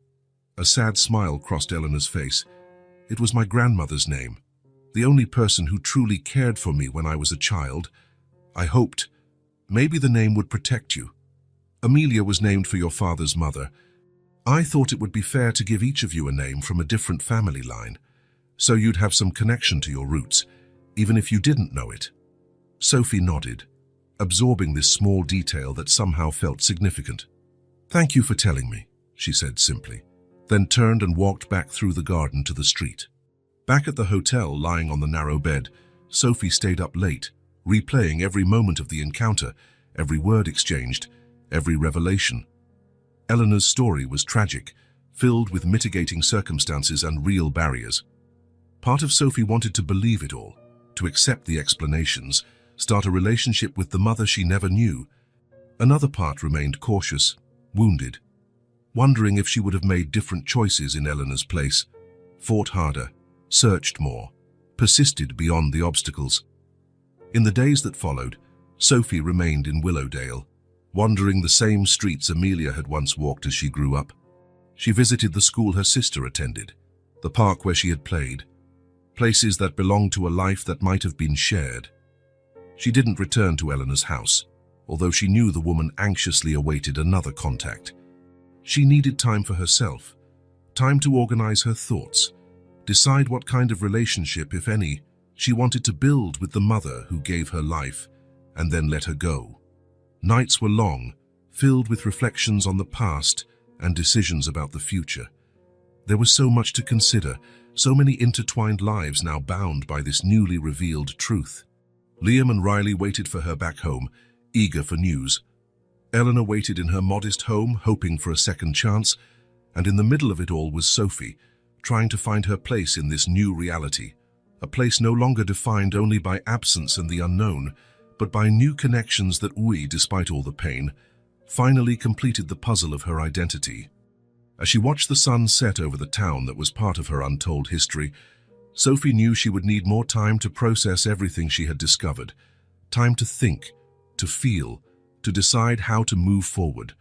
A sad smile crossed Eleanor's face. "It was my grandmother's name, the only person who truly cared for me when I was a child. I hoped maybe the name would protect you. Amelia was named for your father's mother. I thought it would be fair to give each of you a name from a different family line, so you'd have some connection to your roots, even if you didn't know it." Sophie nodded, absorbing this small detail that somehow felt significant. "Thank you for telling me," she said simply, then turned and walked back through the garden to the street. Back at the hotel, lying on the narrow bed, Sophie stayed up late, replaying every moment of the encounter, every word exchanged, every revelation. Eleanor's story was tragic, filled with mitigating circumstances and real barriers. Part of Sophie wanted to believe it all, to accept the explanations, start a relationship with the mother she never knew. Another part remained cautious, wounded, wondering if she would have made different choices in Eleanor's place, fought harder, searched more, persisted beyond the obstacles. In the days that followed, Sophie remained in Willowdale, wandering the same streets Amelia had once walked as she grew up. She visited the school her sister attended, the park where she had played, places that belonged to a life that might have been shared. She didn't return to Eleanor's house, although she knew the woman anxiously awaited another contact. She needed time for herself, time to organize her thoughts, decide what kind of relationship, if any, she wanted to build with the mother who gave her life, and then let her go. Nights were long, filled with reflections on the past and decisions about the future. There was so much to consider, so many intertwined lives now bound by this newly revealed truth. Liam and Riley waited for her back home, eager for news. Eleanor waited in her modest home, hoping for a second chance, and in the middle of it all was Sophie, trying to find her place in this new reality, a place no longer defined only by absence and the unknown, but by new connections that despite all the pain, finally completed the puzzle of her identity. As she watched the sun set over the town that was part of her untold history, Sophie knew she would need more time to process everything she had discovered, time to think, to feel, to decide how to move forward.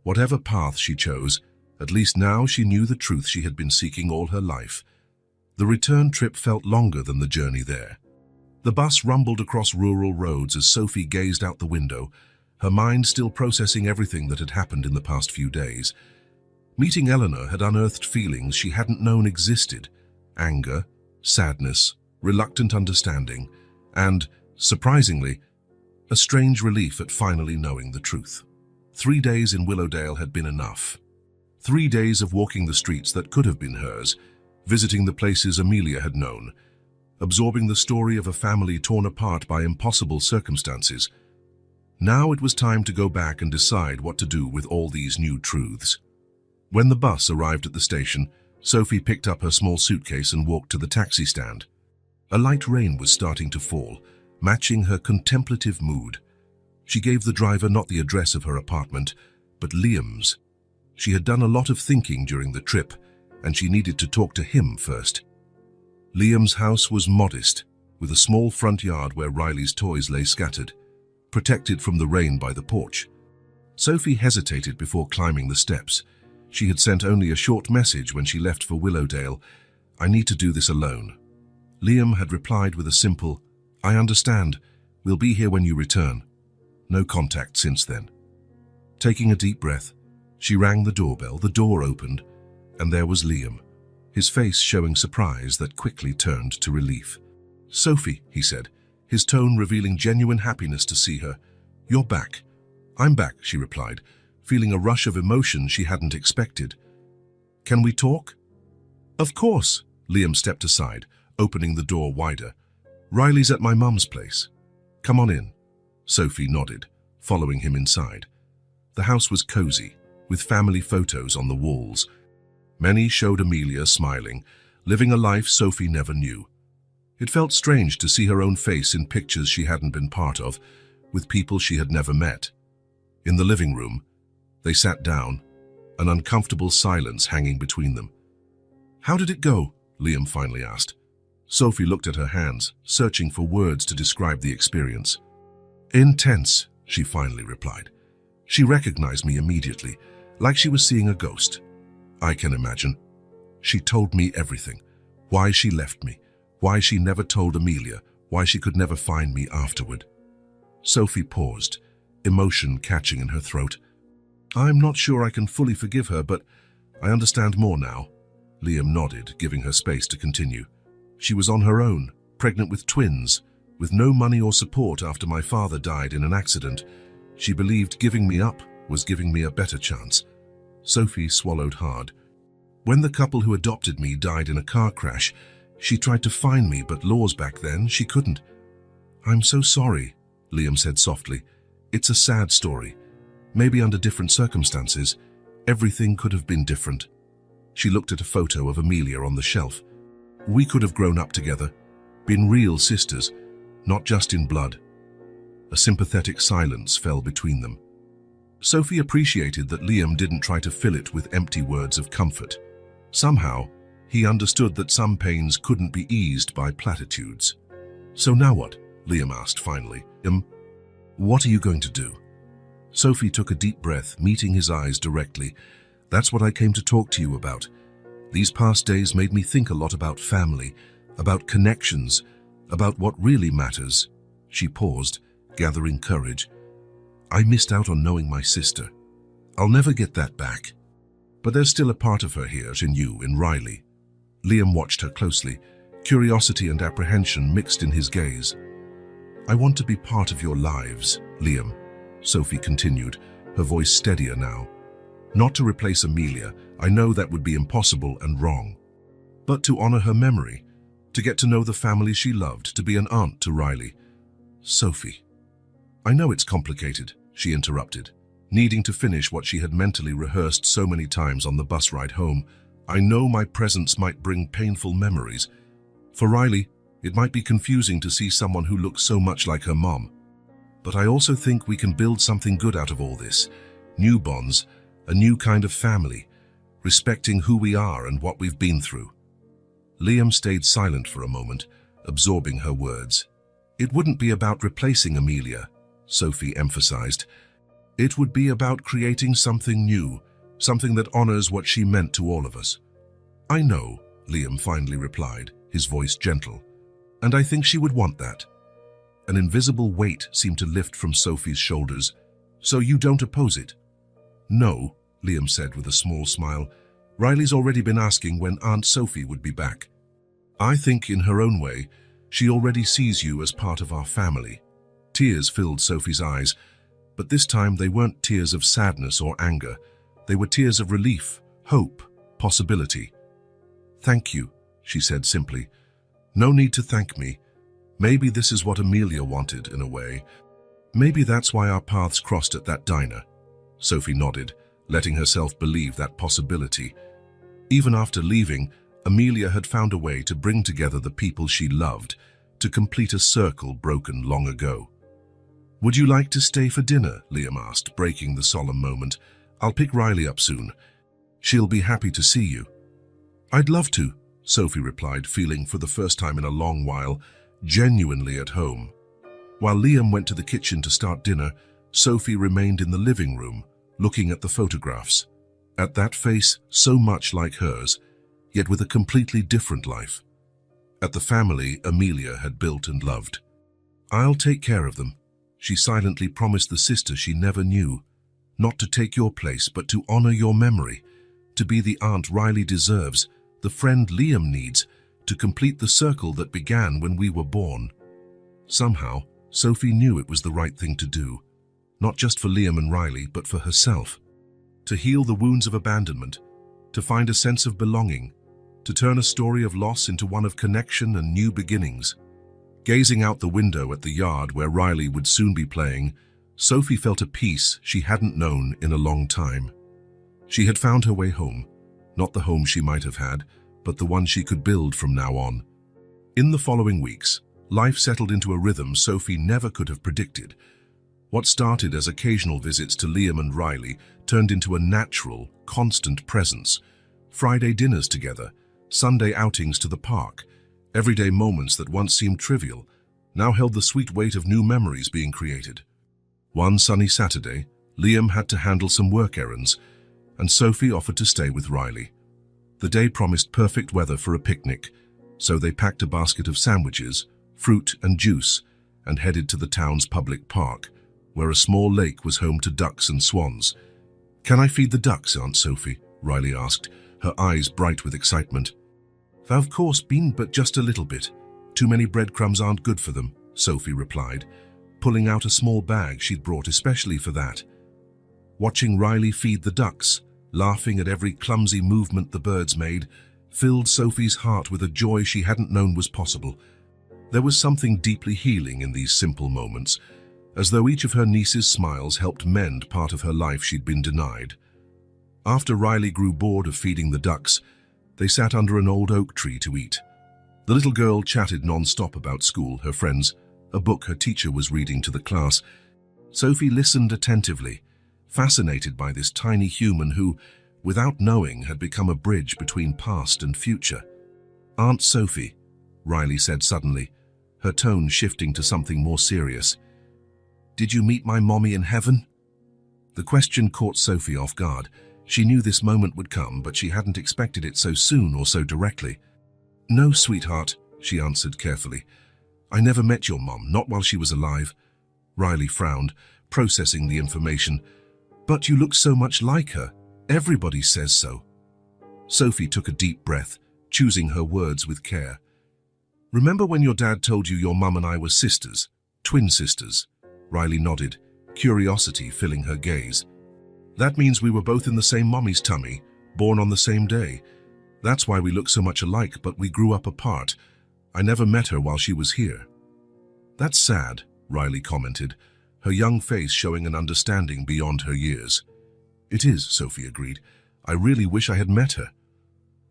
Whatever path she chose, at least now she knew the truth she had been seeking all her life. The return trip felt longer than the journey there. The bus rumbled across rural roads as Sophie gazed out the window, her mind still processing everything that had happened in the past few days. Meeting Eleanor had unearthed feelings she hadn't known existed: anger, sadness, reluctant understanding, and, surprisingly, a strange relief at finally knowing the truth. 3 days in Willowdale had been enough. 3 days of walking the streets that could have been hers, visiting the places Amelia had known, absorbing the story of a family torn apart by impossible circumstances. Now it was time to go back and decide what to do with all these new truths. When the bus arrived at the station, Sophie picked up her small suitcase and walked to the taxi stand. A light rain was starting to fall, matching her contemplative mood. She gave the driver not the address of her apartment, but Liam's. She had done a lot of thinking during the trip, and she needed to talk to him first. Liam's house was modest, with a small front yard where Riley's toys lay scattered, protected from the rain by the porch. Sophie hesitated before climbing the steps. She had sent only a short message when she left for Willowdale: "I need to do this alone." Liam had replied with a simple, "I understand, we'll be here when you return." No contact since then. Taking a deep breath, she rang the doorbell. The door opened, and there was Liam, his face showing surprise that quickly turned to relief. "Sophie," he said, his tone revealing genuine happiness to see her. "You're back." "I'm back," she replied, feeling a rush of emotion she hadn't expected. "Can we talk?" "Of course." Liam stepped aside, opening the door wider. "Riley's at my mum's place. Come on in." Sophie nodded, following him inside. The house was cozy, with family photos on the walls. Many showed Amelia smiling, living a life Sophie never knew. It felt strange to see her own face in pictures she hadn't been part of, with people she had never met. In the living room, they sat down, an uncomfortable silence hanging between them. "How did it go?" Liam finally asked. Sophie looked at her hands, searching for words to describe the experience. "Intense," she finally replied. She recognized me immediately, like she was seeing a ghost. I can imagine. She told me everything. Why she left me, why she never told Amelia, why she could never find me afterward. Sophie paused, emotion catching in her throat. I'm not sure I can fully forgive her, but I understand more now. Liam nodded, giving her space to continue. She was on her own, pregnant with twins, with no money or support after my father died in an accident. She believed giving me up was giving me a better chance. Sophie swallowed hard. When the couple who adopted me died in a car crash, she tried to find me, but laws back then, she couldn't. I'm so sorry, Liam said softly. It's a sad story. Maybe under different circumstances, everything could have been different. She looked at a photo of Amelia on the shelf. We could have grown up together, been real sisters, not just in blood. A sympathetic silence fell between them. Sophie appreciated that Liam didn't try to fill it with empty words of comfort. Somehow, he understood that some pains couldn't be eased by platitudes. So now what? Liam asked finally. What are you going to do? Sophie took a deep breath, meeting his eyes directly. That's what I came to talk to you about. These past days made me think a lot about family, about connections, about what really matters. She paused, gathering courage. I missed out on knowing my sister. I'll never get that back. But there's still a part of her here in you, in Riley. Liam watched her closely, curiosity and apprehension mixed in his gaze. I want to be part of your lives, Liam, Sophie continued, her voice steadier now. Not to replace Amelia, I know that would be impossible and wrong. But to honor her memory, to get to know the family she loved, to be an aunt to Riley. Sophie. I know it's complicated, she interrupted, needing to finish what she had mentally rehearsed so many times on the bus ride home. I know my presence might bring painful memories. For Riley, it might be confusing to see someone who looks so much like her mom. But I also think we can build something good out of all this. New bonds, a new kind of family, respecting who we are and what we've been through. Liam stayed silent for a moment, absorbing her words. It wouldn't be about replacing Amelia, Sophie emphasized. It would be about creating something new, something that honors what she meant to all of us. I know, Liam finally replied, his voice gentle, and I think she would want that. An invisible weight seemed to lift from Sophie's shoulders. So you don't oppose it? No, Liam said with a small smile. Riley's already been asking when Aunt Sophie would be back. I think in her own way, she already sees you as part of our family. Tears filled Sophie's eyes, but this time they weren't tears of sadness or anger. They were tears of relief, hope, possibility. Thank you, she said simply. No need to thank me. Maybe this is what Amelia wanted in a way. Maybe that's why our paths crossed at that diner. Sophie nodded, letting herself believe that possibility. Even after leaving, Amelia had found a way to bring together the people she loved, to complete a circle broken long ago. Would you like to stay for dinner? Liam asked, breaking the solemn moment. I'll pick Riley up soon. She'll be happy to see you. I'd love to, Sophie replied, feeling for the first time in a long while, genuinely at home. While Liam went to the kitchen to start dinner, Sophie remained in the living room, looking at the photographs. At that face, so much like hers, yet with a completely different life. At the family Amelia had built and loved. I'll take care of them, she silently promised the sister she never knew. Not to take your place, but to honor your memory, to be the aunt Riley deserves, the friend Liam needs, to complete the circle that began when we were born. Somehow, Sophie knew it was the right thing to do, not just for Liam and Riley, but for herself. To heal the wounds of abandonment, to find a sense of belonging, to turn a story of loss into one of connection and new beginnings. Gazing out the window at the yard where Riley would soon be playing, Sophie felt a peace she hadn't known in a long time. She had found her way home, not the home she might have had, but the one she could build from now on. In the following weeks, life settled into a rhythm Sophie never could have predicted. What started as occasional visits to Liam and Riley turned into a natural, constant presence. Friday dinners together, Sunday outings to the park, everyday moments that once seemed trivial, now held the sweet weight of new memories being created. One sunny Saturday, Liam had to handle some work errands, and Sophie offered to stay with Riley. The day promised perfect weather for a picnic, so they packed a basket of sandwiches, fruit and juice, and headed to the town's public park, where a small lake was home to ducks and swans. "Can I feed the ducks, Aunt Sophie?" Riley asked, her eyes bright with excitement. "Of course, Bean, but just a little bit. Too many breadcrumbs aren't good for them," Sophie replied, pulling out a small bag she'd brought especially for that. Watching Riley feed the ducks, laughing at every clumsy movement the birds made, filled Sophie's heart with a joy she hadn't known was possible. There was something deeply healing in these simple moments, as though each of her niece's smiles helped mend part of her life she'd been denied. After Riley grew bored of feeding the ducks, they sat under an old oak tree to eat. The little girl chatted non-stop about school, her friends, a book her teacher was reading to the class. Sophie listened attentively, fascinated by this tiny human who, without knowing, had become a bridge between past and future. "Aunt Sophie," Riley said suddenly, her tone shifting to something more serious. "Did you meet my mommy in heaven?" The question caught Sophie off guard. She knew this moment would come, but she hadn't expected it so soon or so directly. "No, sweetheart," she answered carefully. "I never met your mom, not while she was alive." Riley frowned, processing the information. "But you look so much like her. Everybody says so." Sophie took a deep breath, choosing her words with care. "Remember when your dad told you your mum and I were sisters, twin sisters?" Riley nodded, curiosity filling her gaze. "That means we were both in the same mommy's tummy, born on the same day. That's why we look so much alike, but we grew up apart. I never met her while she was here." "That's sad," Riley commented, her young face showing an understanding beyond her years. "It is," Sophie agreed. "I really wish I had met her."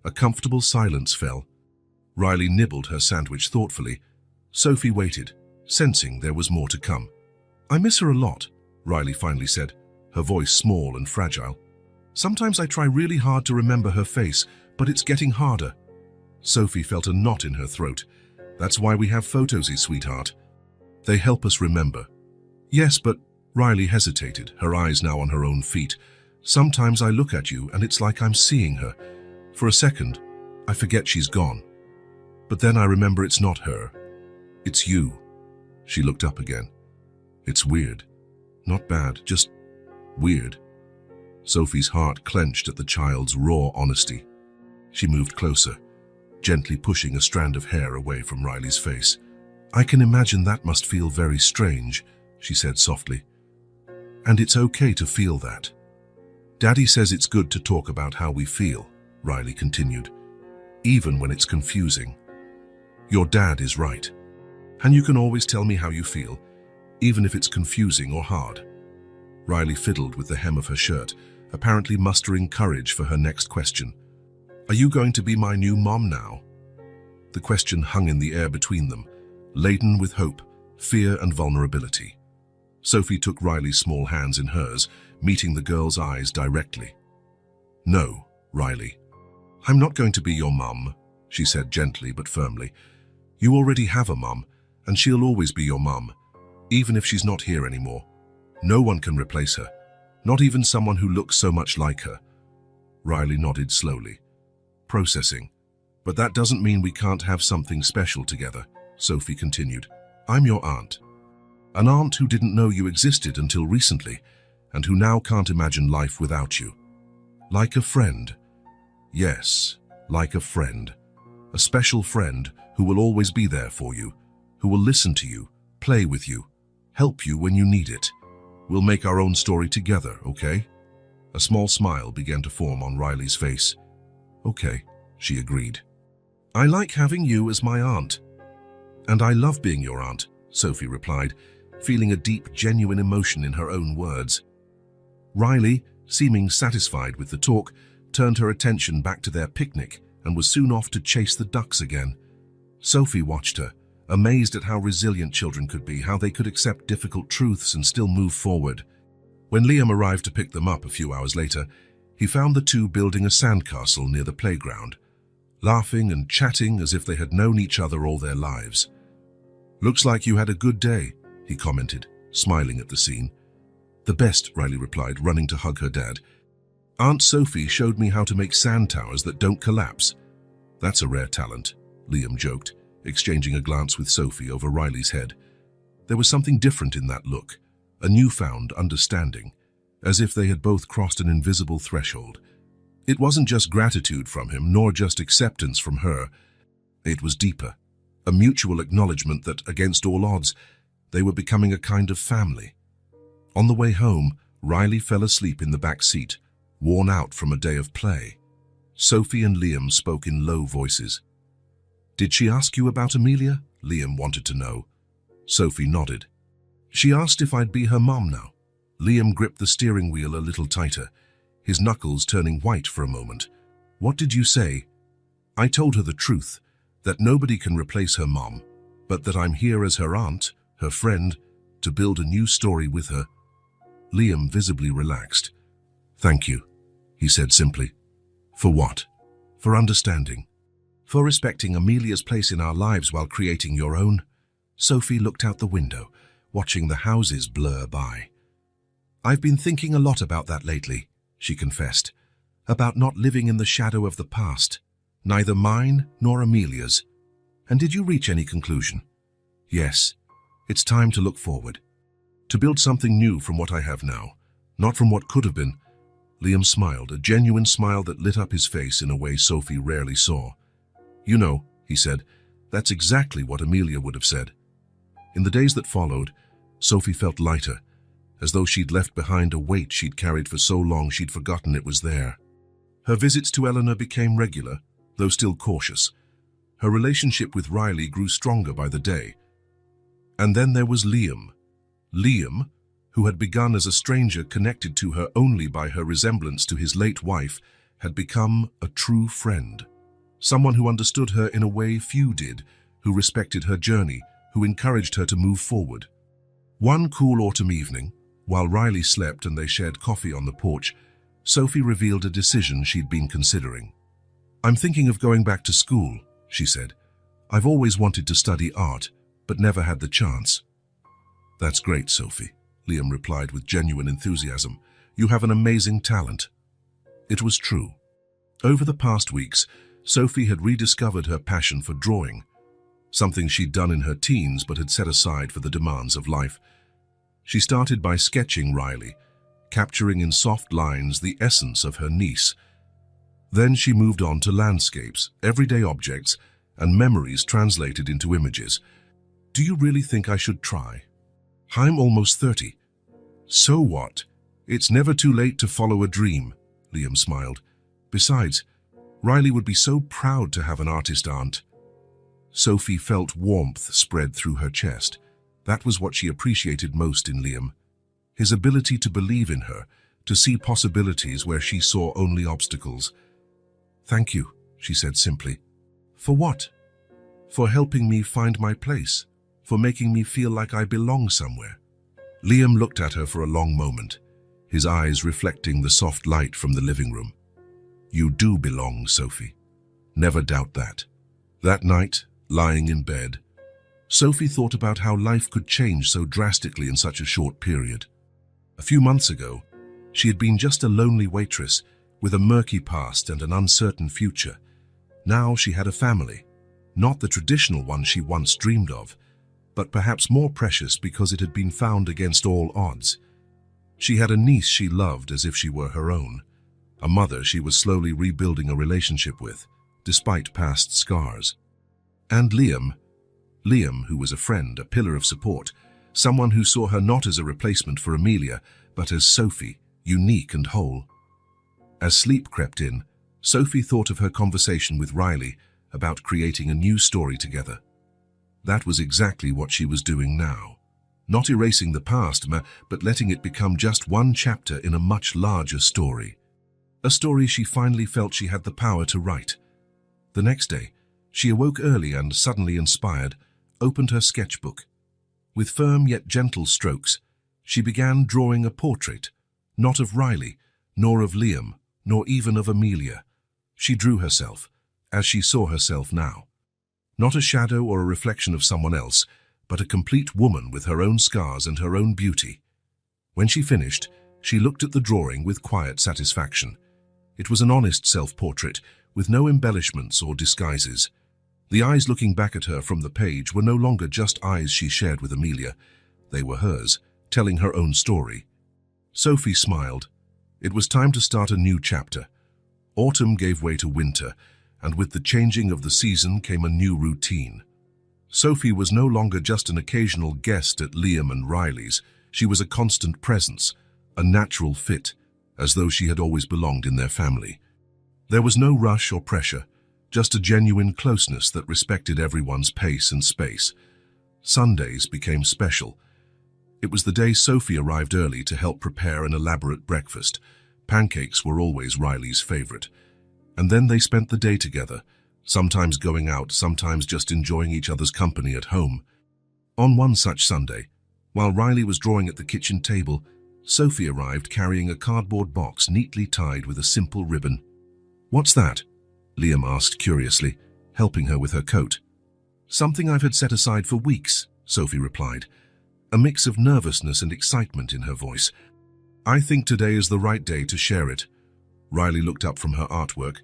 A comfortable silence fell. Riley nibbled her sandwich thoughtfully. Sophie waited, sensing there was more to come. "I miss her a lot," Riley finally said, her voice small and fragile. "Sometimes I try really hard to remember her face, but it's getting harder." Sophie felt a knot in her throat. "That's why we have photos, sweetheart. They help us remember." "Yes, but..." Riley hesitated, her eyes now on her own feet. "Sometimes I look at you and it's like I'm seeing her. For a second, I forget she's gone. But then I remember it's not her. It's you." She looked up again. "It's weird. Not bad, just weird." Sophie's heart clenched at the child's raw honesty. She moved closer, gently pushing a strand of hair away from Riley's face. "I can imagine that must feel very strange," she said softly. "And it's okay to feel that. Daddy says it's good to talk about how we feel," Riley continued, "even when it's confusing. Your dad is right. And you can always tell me how you feel, even if it's confusing or hard." Riley fiddled with the hem of her shirt, apparently mustering courage for her next question. "Are you going to be my new mom now?" The question hung in the air between them, laden with hope, fear and vulnerability. Sophie took Riley's small hands in hers, meeting the girl's eyes directly. "No, Riley. I'm not going to be your mum," she said gently but firmly. "You already have a mum, and she'll always be your mum, even if she's not here anymore. No one can replace her, not even someone who looks so much like her." Riley nodded slowly, processing. "But that doesn't mean we can't have something special together," Sophie continued. "I'm your aunt. An aunt who didn't know you existed until recently, and who now can't imagine life without you. Like a friend. Yes, like a friend. A special friend who will always be there for you, who will listen to you, play with you, help you when you need it. We'll make our own story together, okay?" A small smile began to form on Riley's face. "Okay," she agreed. "I like having you as my aunt." "And I love being your aunt," Sophie replied, feeling a deep, genuine emotion in her own words. Riley, seeming satisfied with the talk, turned her attention back to their picnic and was soon off to chase the ducks again. Sophie watched her, amazed at how resilient children could be, how they could accept difficult truths and still move forward. When Liam arrived to pick them up a few hours later, he found the two building a sandcastle near the playground, laughing and chatting as if they had known each other all their lives. "Looks like you had a good day," he commented, smiling at the scene. The best, Riley replied, running to hug her dad. Aunt Sophie showed me how to make sand towers that don't collapse. That's a rare talent, Liam joked, exchanging a glance with Sophie over Riley's head. There was something different in that look, a newfound understanding, as if they had both crossed an invisible threshold. It wasn't just gratitude from him, nor just acceptance from her. It was deeper, a mutual acknowledgement that, against all odds, they were becoming a kind of family. On the way home, Riley fell asleep in the back seat, worn out from a day of play. Sophie and Liam spoke in low voices. "Did she ask you about Amelia?" Liam wanted to know. Sophie nodded. "She asked if I'd be her mom now." Liam gripped the steering wheel a little tighter, his knuckles turning white for a moment. "What did you say?" "I told her the truth, that nobody can replace her mom, but that I'm here as her aunt, her friend, to build a new story with her." Liam visibly relaxed. "Thank you," he said simply. "For what?" "For understanding. For respecting Amelia's place in our lives while creating your own." Sophie looked out the window, watching the houses blur by. "I've been thinking a lot about that lately," she confessed, "about not living in the shadow of the past, neither mine nor Amelia's." "And did you reach any conclusion?" "Yes. It's time to look forward. To build something new from what I have now, not from what could have been." Liam smiled, a genuine smile that lit up his face in a way Sophie rarely saw. "You know," he said, "that's exactly what Amelia would have said." In the days that followed, Sophie felt lighter, as though she'd left behind a weight she'd carried for so long she'd forgotten it was there. Her visits to Eleanor became regular, though still cautious. Her relationship with Riley grew stronger by the day. And then there was Liam. Liam, who had begun as a stranger connected to her only by her resemblance to his late wife, had become a true friend. Someone who understood her in a way few did, who respected her journey, who encouraged her to move forward. One cool autumn evening, while Riley slept and they shared coffee on the porch, Sophie revealed a decision she'd been considering. "I'm thinking of going back to school," she said. "I've always wanted to study art, but never had the chance." "That's great, Sophie," Liam replied with genuine enthusiasm. "You have an amazing talent." It was true. Over the past weeks, Sophie had rediscovered her passion for drawing, something she'd done in her teens but had set aside for the demands of life. She started by sketching Riley, capturing in soft lines the essence of her niece. Then she moved on to landscapes, everyday objects, and memories translated into images. "Do you really think I should try?" "I'm almost 30. So what? It's never too late to follow a dream," Liam smiled. "Besides, Riley would be so proud to have an artist aunt." Sophie felt warmth spread through her chest. That was what she appreciated most in Liam. His ability to believe in her, to see possibilities where she saw only obstacles. "Thank you," she said simply. "For what?" "For helping me find my place, for making me feel like I belong somewhere." Liam looked at her for a long moment, his eyes reflecting the soft light from the living room. "You do belong, Sophie. Never doubt that." That night, lying in bed, Sophie thought about how life could change so drastically in such a short period. A few months ago, she had been just a lonely waitress with a murky past and an uncertain future. Now she had a family, not the traditional one she once dreamed of, but perhaps more precious because it had been found against all odds. She had a niece she loved as if she were her own, a mother she was slowly rebuilding a relationship with, despite past scars. And Liam, who was a friend, a pillar of support, someone who saw her not as a replacement for Amelia, but as Sophie, unique and whole. As sleep crept in, Sophie thought of her conversation with Riley about creating a new story together. That was exactly what she was doing now. Not erasing the past, but letting it become just one chapter in a much larger story. A story she finally felt she had the power to write. The next day, she awoke early and, suddenly inspired, opened her sketchbook. With firm yet gentle strokes, she began drawing a portrait, not of Riley, nor of Liam, nor even of Amelia. She drew herself, as she saw herself now. Not a shadow or a reflection of someone else, but a complete woman with her own scars and her own beauty. When she finished, she looked at the drawing with quiet satisfaction. It was an honest self-portrait, with no embellishments or disguises. The eyes looking back at her from the page were no longer just eyes she shared with Amelia. They were hers, telling her own story. Sophie smiled. It was time to start a new chapter. Autumn gave way to winter, and with the changing of the season came a new routine. Sophie was no longer just an occasional guest at Liam and Riley's. She was a constant presence, a natural fit, as though she had always belonged in their family. There was no rush or pressure, just a genuine closeness that respected everyone's pace and space. Sundays became special. It was the day Sophie arrived early to help prepare an elaborate breakfast. Pancakes were always Riley's favorite. And then they spent the day together, sometimes going out, sometimes just enjoying each other's company at home. On one such Sunday, while Riley was drawing at the kitchen table, Sophie arrived carrying a cardboard box neatly tied with a simple ribbon. "What's that?" Liam asked curiously, helping her with her coat. "Something I've had set aside for weeks," Sophie replied, a mix of nervousness and excitement in her voice. "I think today is the right day to share it." Riley looked up from her artwork,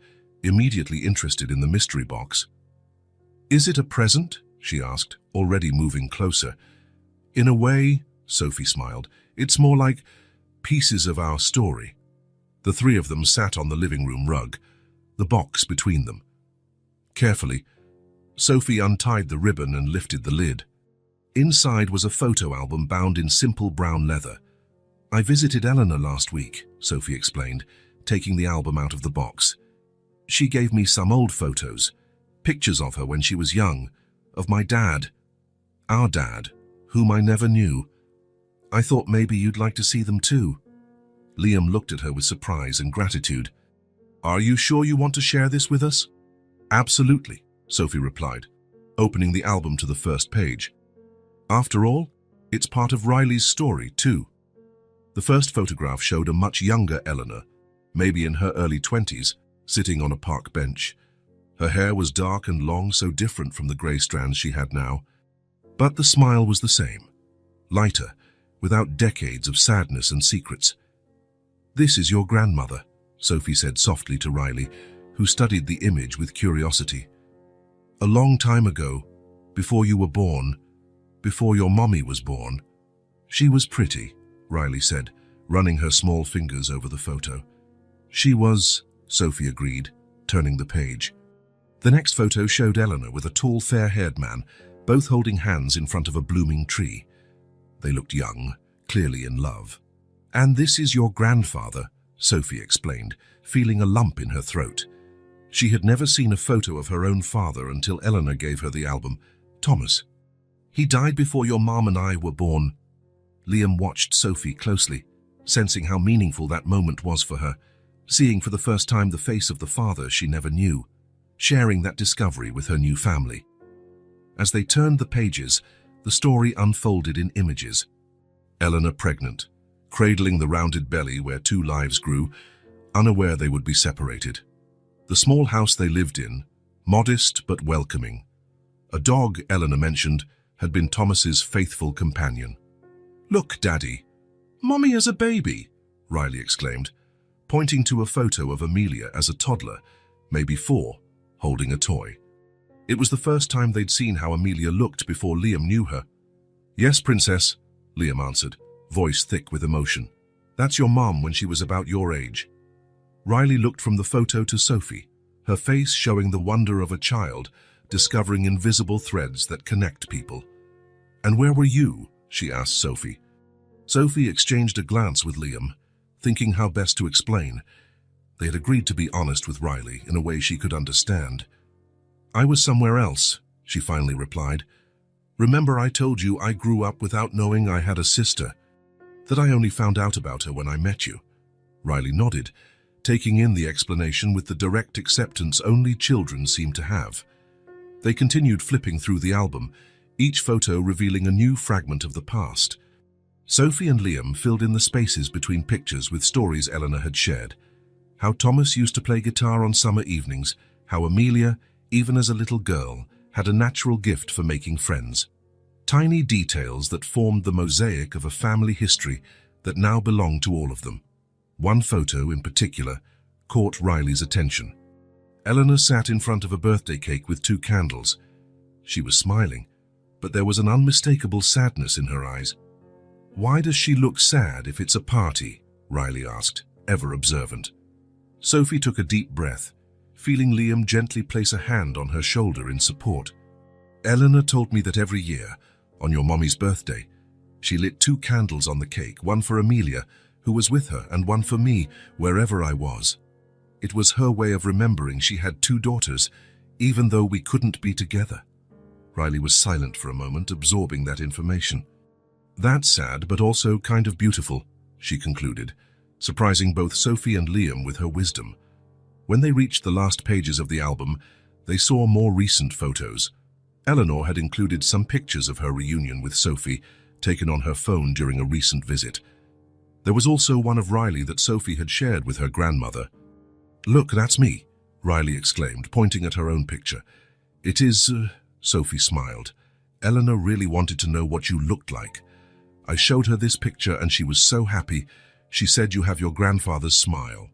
immediately interested in the mystery box. "Is it a present?" she asked, already moving closer. "In a way," Sophie smiled, "it's more like pieces of our story." The three of them sat on the living room rug, the box between them. Carefully, Sophie untied the ribbon and lifted the lid. Inside was a photo album bound in simple brown leather. "I visited Eleanor last week," Sophie explained, taking the album out of the box. "She gave me some old photos, pictures of her when she was young, of my dad, our dad, whom I never knew. I thought maybe you'd like to see them too." Liam looked at her with surprise and gratitude. "Are you sure you want to share this with us?" "Absolutely," Sophie replied, opening the album to the first page. After all, it's part of Riley's story too. The first photograph showed a much younger Eleanor, maybe in her early 20s, sitting on a park bench. Her hair was dark and long, so different from the grey strands she had now. But the smile was the same, lighter, without decades of sadness and secrets. "This is your grandmother," Sophie said softly to Riley, who studied the image with curiosity. "A long time ago, before you were born, before your mommy was born." "She was pretty," Riley said, running her small fingers over the photo. "She was," Sophie agreed, turning the page. The next photo showed Eleanor with a tall, fair-haired man, both holding hands in front of a blooming tree. They looked young, clearly in love. "And this is your grandfather," Sophie explained, feeling a lump in her throat. She had never seen a photo of her own father until Eleanor gave her the album. "Thomas. He died before your mom and I were born." Liam watched Sophie closely, sensing how meaningful that moment was for her, seeing for the first time the face of the father she never knew, sharing that discovery with her new family. As they turned the pages, the story unfolded in images. Eleanor pregnant, cradling the rounded belly where two lives grew, unaware they would be separated. The small house they lived in, modest but welcoming. A dog, Eleanor mentioned, had been Thomas's faithful companion. "Look, Daddy, Mommy is a baby," Riley exclaimed, pointing to a photo of Amelia as a toddler, maybe 4, holding a toy. It was the first time they'd seen how Amelia looked before Liam knew her. "Yes, Princess," Liam answered, voice thick with emotion. "That's your mom when she was about your age." Riley looked from the photo to Sophie, her face showing the wonder of a child, discovering invisible threads that connect people. "And where were you?" she asked Sophie. Sophie exchanged a glance with Liam, thinking how best to explain. They had agreed to be honest with Riley in a way she could understand. "I was somewhere else," she finally replied. "Remember I told you I grew up without knowing I had a sister, that I only found out about her when I met you?" Riley nodded, taking in the explanation with the direct acceptance only children seem to have. They continued flipping through the album, each photo revealing a new fragment of the past. Sophie and Liam filled in the spaces between pictures with stories Eleanor had shared. How Thomas used to play guitar on summer evenings, how Amelia, even as a little girl, had a natural gift for making friends. Tiny details that formed the mosaic of a family history that now belonged to all of them. One photo, in particular, caught Riley's attention. Eleanor sat in front of a birthday cake with 2 candles. She was smiling, but there was an unmistakable sadness in her eyes. "Why does she look sad if it's a party?" Riley asked, ever observant. Sophie took a deep breath, feeling Liam gently place a hand on her shoulder in support. "Eleanor told me that every year, on your mommy's birthday, she lit 2 candles on the cake, one for Amelia, who was with her, and one for me, wherever I was. It was her way of remembering she had 2 daughters, even though we couldn't be together." Riley was silent for a moment, absorbing that information. "That's sad, but also kind of beautiful," she concluded, surprising both Sophie and Liam with her wisdom. When they reached the last pages of the album, they saw more recent photos. Eleanor had included some pictures of her reunion with Sophie, taken on her phone during a recent visit. There was also one of Riley that Sophie had shared with her grandmother. "Look, that's me," Riley exclaimed, pointing at her own picture. "It is," Sophie smiled. "Eleanor really wanted to know what you looked like. I showed her this picture and she was so happy. She said you have your grandfather's smile."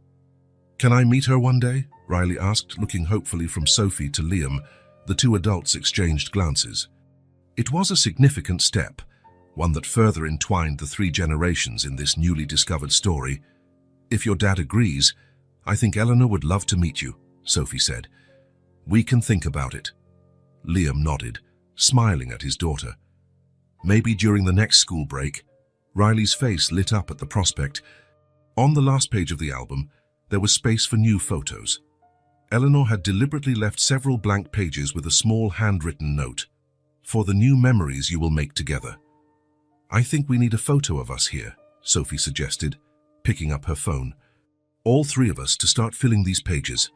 "Can I meet her one day?" Riley asked, looking hopefully from Sophie to Liam. The 2 adults exchanged glances. It was a significant step, one that further entwined the 3 generations in this newly discovered story. "If your dad agrees, I think Eleanor would love to meet you," Sophie said. "We can think about it." Liam nodded, smiling at his daughter. "Maybe during the next school break." Riley's face lit up at the prospect. On the last page of the album, there was space for new photos. Eleanor had deliberately left several blank pages with a small handwritten note. "For the new memories you will make together." "I think we need a photo of us here," Sophie suggested, picking up her phone. "All 3 of us to start filling these pages."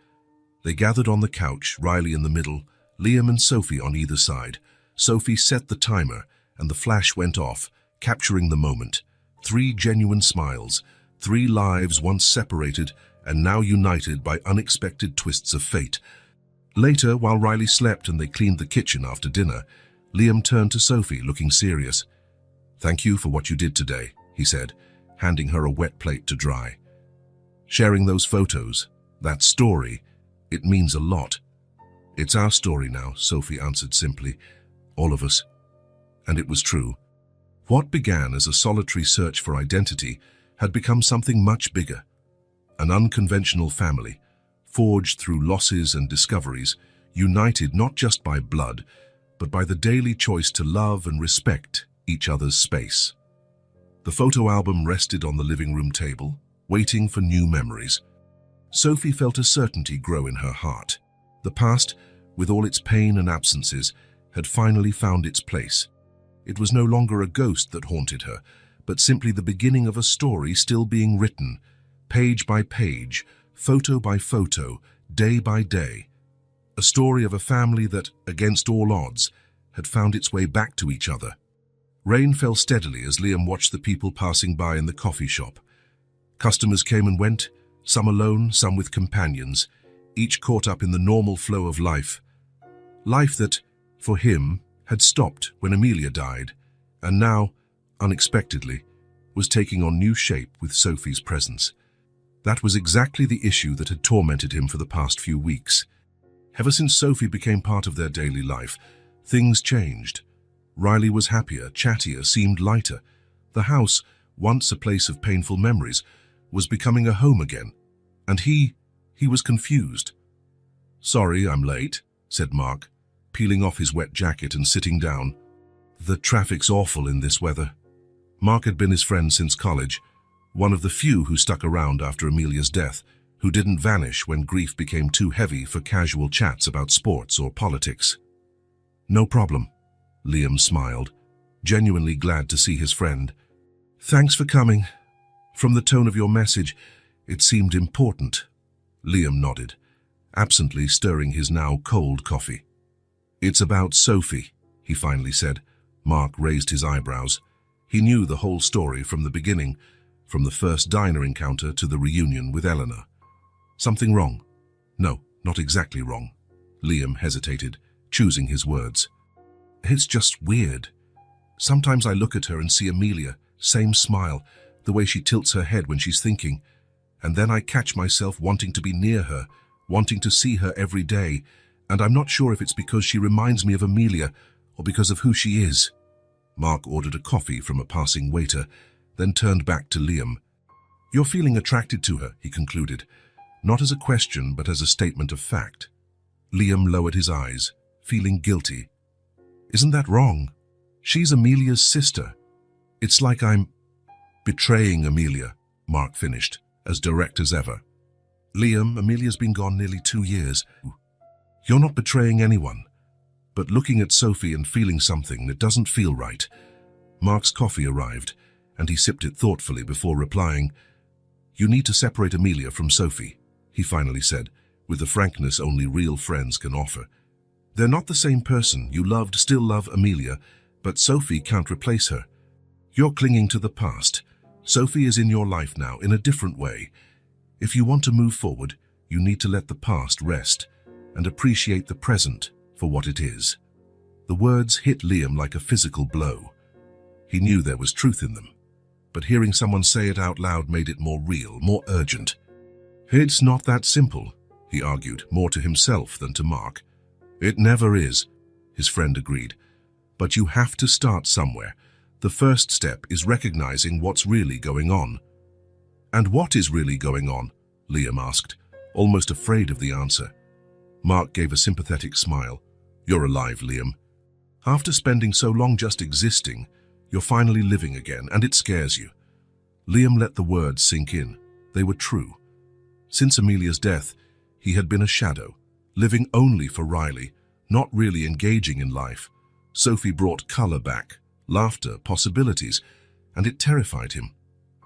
They gathered on the couch, Riley in the middle, Liam and Sophie on either side. Sophie set the timer, and the flash went off, capturing the moment. 3 genuine smiles, 3 lives once separated and now united by unexpected twists of fate. Later, while Riley slept and they cleaned the kitchen after dinner, Liam turned to Sophie, looking serious. "Thank you for what you did today," he said, handing her a wet plate to dry. "Sharing those photos, that story, it means a lot." "It's our story now," Sophie answered simply. "All of us." And it was true. What began as a solitary search for identity had become something much bigger. An unconventional family, forged through losses and discoveries, united not just by blood, but by the daily choice to love and respect each other's space. The photo album rested on the living room table, waiting for new memories. Sophie felt a certainty grow in her heart. The past, with all its pain and absences, had finally found its place. It was no longer a ghost that haunted her, but simply the beginning of a story still being written, page by page, photo by photo, day by day. A story of a family that, against all odds, had found its way back to each other. Rain fell steadily as Liam watched the people passing by in the coffee shop. Customers came and went, some alone, some with companions, each caught up in the normal flow of life. Life that, for him, had stopped when Amelia died, and now, unexpectedly, was taking on new shape with Sophie's presence. That was exactly the issue that had tormented him for the past few weeks. Ever since Sophie became part of their daily life, things changed. Riley was happier, chattier, seemed lighter. The house, once a place of painful memories, was becoming a home again. And he was confused. "Sorry, I'm late," said Mark, peeling off his wet jacket and sitting down. "The traffic's awful in this weather." Mark had been his friend since college, one of the few who stuck around after Amelia's death, who didn't vanish when grief became too heavy for casual chats about sports or politics. "No problem," Liam smiled, genuinely glad to see his friend. "Thanks for coming. From the tone of your message, it seemed important." Liam nodded, absently stirring his now cold coffee. "It's about Sophie," he finally said. Mark raised his eyebrows. He knew the whole story from the beginning, from the first diner encounter to the reunion with Eleanor. "Something wrong?" "No, not exactly wrong." Liam hesitated, choosing his words. "It's just weird. Sometimes I look at her and see Amelia, same smile, the way she tilts her head when she's thinking. And then I catch myself wanting to be near her, wanting to see her every day, and I'm not sure if it's because she reminds me of Amelia or because of who she is. Mark ordered a coffee from a passing waiter, then turned back to Liam. You're feeling attracted to her, he concluded, not as a question but as a statement of fact. Liam lowered his eyes, feeling guilty. Isn't that wrong? She's Amelia's sister. It's like I'm betraying Amelia, Mark finished, as direct as ever. Liam, Amelia's been gone nearly 2 years. You're not betraying anyone, but looking at Sophie and feeling something that doesn't feel right. Mark's coffee arrived, and he sipped it thoughtfully before replying, You need to separate Amelia from Sophie, he finally said, with the frankness only real friends can offer. They're not the same person. You still love Amelia, but Sophie can't replace her. You're clinging to the past. Sophie is in your life now in a different way. If you want to move forward, you need to let the past rest and appreciate the present for what it is. The words hit Liam like a physical blow. He knew there was truth in them, but hearing someone say it out loud made it more real, more urgent. It's not that simple, he argued, more to himself than to Mark. It never is, his friend agreed. But you have to start somewhere. The first step is recognizing what's really going on. And what is really going on? Liam asked, almost afraid of the answer. Mark gave a sympathetic smile. You're alive, Liam. After spending so long just existing, you're finally living again, and it scares you. Liam let the words sink in. They were true. Since Amelia's death, he had been a shadow, living only for Riley, not really engaging in life. Sophie brought color back, laughter, possibilities, and it terrified him.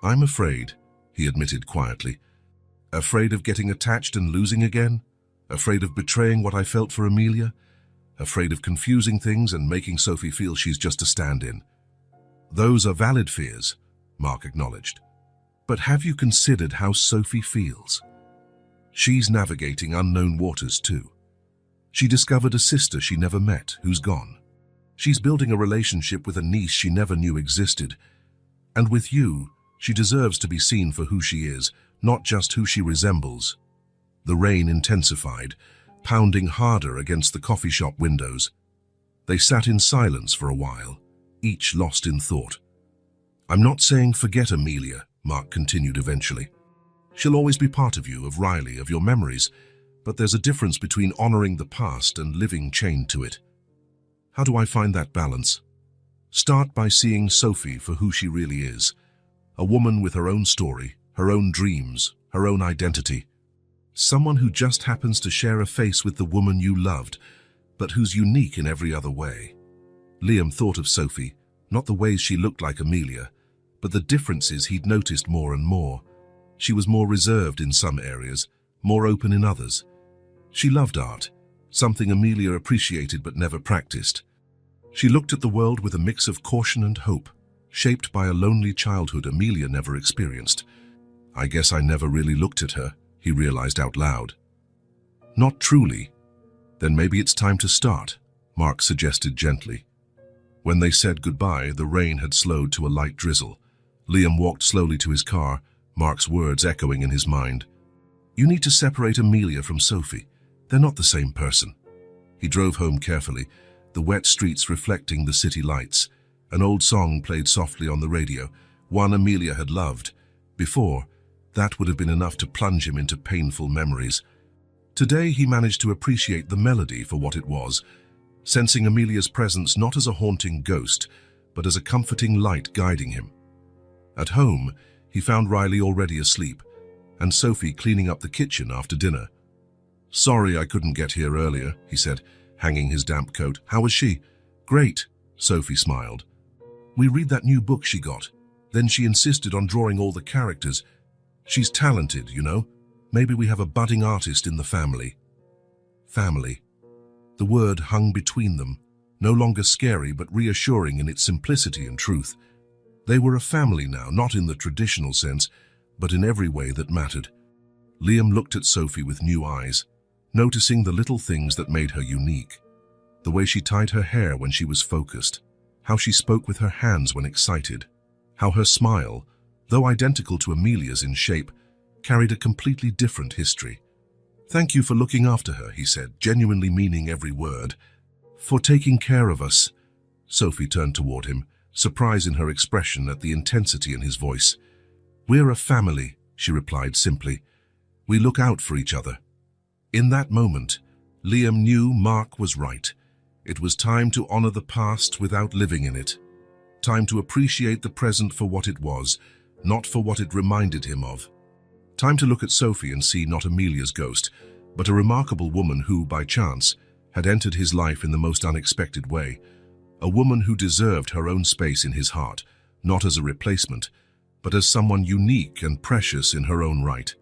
I'm afraid, he admitted quietly. Afraid of getting attached and losing again? Afraid of betraying what I felt for Amelia? Afraid of confusing things and making Sophie feel she's just a stand-in? Those are valid fears, Mark acknowledged. But have you considered how Sophie feels? She's navigating unknown waters too. She discovered a sister she never met, who's gone. She's building a relationship with a niece she never knew existed. And with you, she deserves to be seen for who she is, not just who she resembles. The rain intensified, pounding harder against the coffee shop windows. They sat in silence for a while, each lost in thought. I'm not saying forget Amelia, Mark continued eventually. She'll always be part of you, of Riley, of your memories, but there's a difference between honoring the past and living chained to it. How do I find that balance? Start by seeing Sophie for who she really is. A woman with her own story, her own dreams, her own identity. Someone who just happens to share a face with the woman you loved, but who's unique in every other way. Liam thought of Sophie, not the ways she looked like Amelia, but the differences he'd noticed more and more. She was more reserved in some areas, more open in others. She loved art, something Amelia appreciated but never practiced. She looked at the world with a mix of caution and hope, shaped by a lonely childhood Amelia never experienced. I guess I never really looked at her, he realized out loud. Not truly. Then maybe it's time to start, Mark suggested gently. When they said goodbye, the rain had slowed to a light drizzle. Liam walked slowly to his car, Mark's words echoing in his mind. You need to separate Amelia from Sophie. They're not the same person. He drove home carefully, the wet streets reflecting the city lights. An old song played softly on the radio, one Amelia had loved. Before, that would have been enough to plunge him into painful memories. Today he managed to appreciate the melody for what it was, sensing Amelia's presence not as a haunting ghost, but as a comforting light guiding him. At home, he found Riley already asleep, and Sophie cleaning up the kitchen after dinner. Sorry I couldn't get here earlier, he said, hanging his damp coat. How was she? Great, Sophie smiled. We read that new book she got. Then she insisted on drawing all the characters. She's talented, you know. Maybe we have a budding artist in the family. Family. The word hung between them, no longer scary but reassuring in its simplicity and truth. They were a family now, not in the traditional sense, but in every way that mattered. Liam looked at Sophie with new eyes, noticing the little things that made her unique. The way she tied her hair when she was focused, how she spoke with her hands when excited, how her smile, though identical to Amelia's in shape, carried a completely different history. "Thank you for looking after her," he said, genuinely meaning every word. "For taking care of us." Sophie turned toward him, surprise in her expression at the intensity in his voice. "We're a family," she replied simply. "We look out for each other." In that moment, Liam knew Mark was right. It was time to honor the past without living in it. Time to appreciate the present for what it was, not for what it reminded him of. Time to look at Sophie and see not Amelia's ghost, but a remarkable woman who, by chance, had entered his life in the most unexpected way. A woman who deserved her own space in his heart, not as a replacement, but as someone unique and precious in her own right.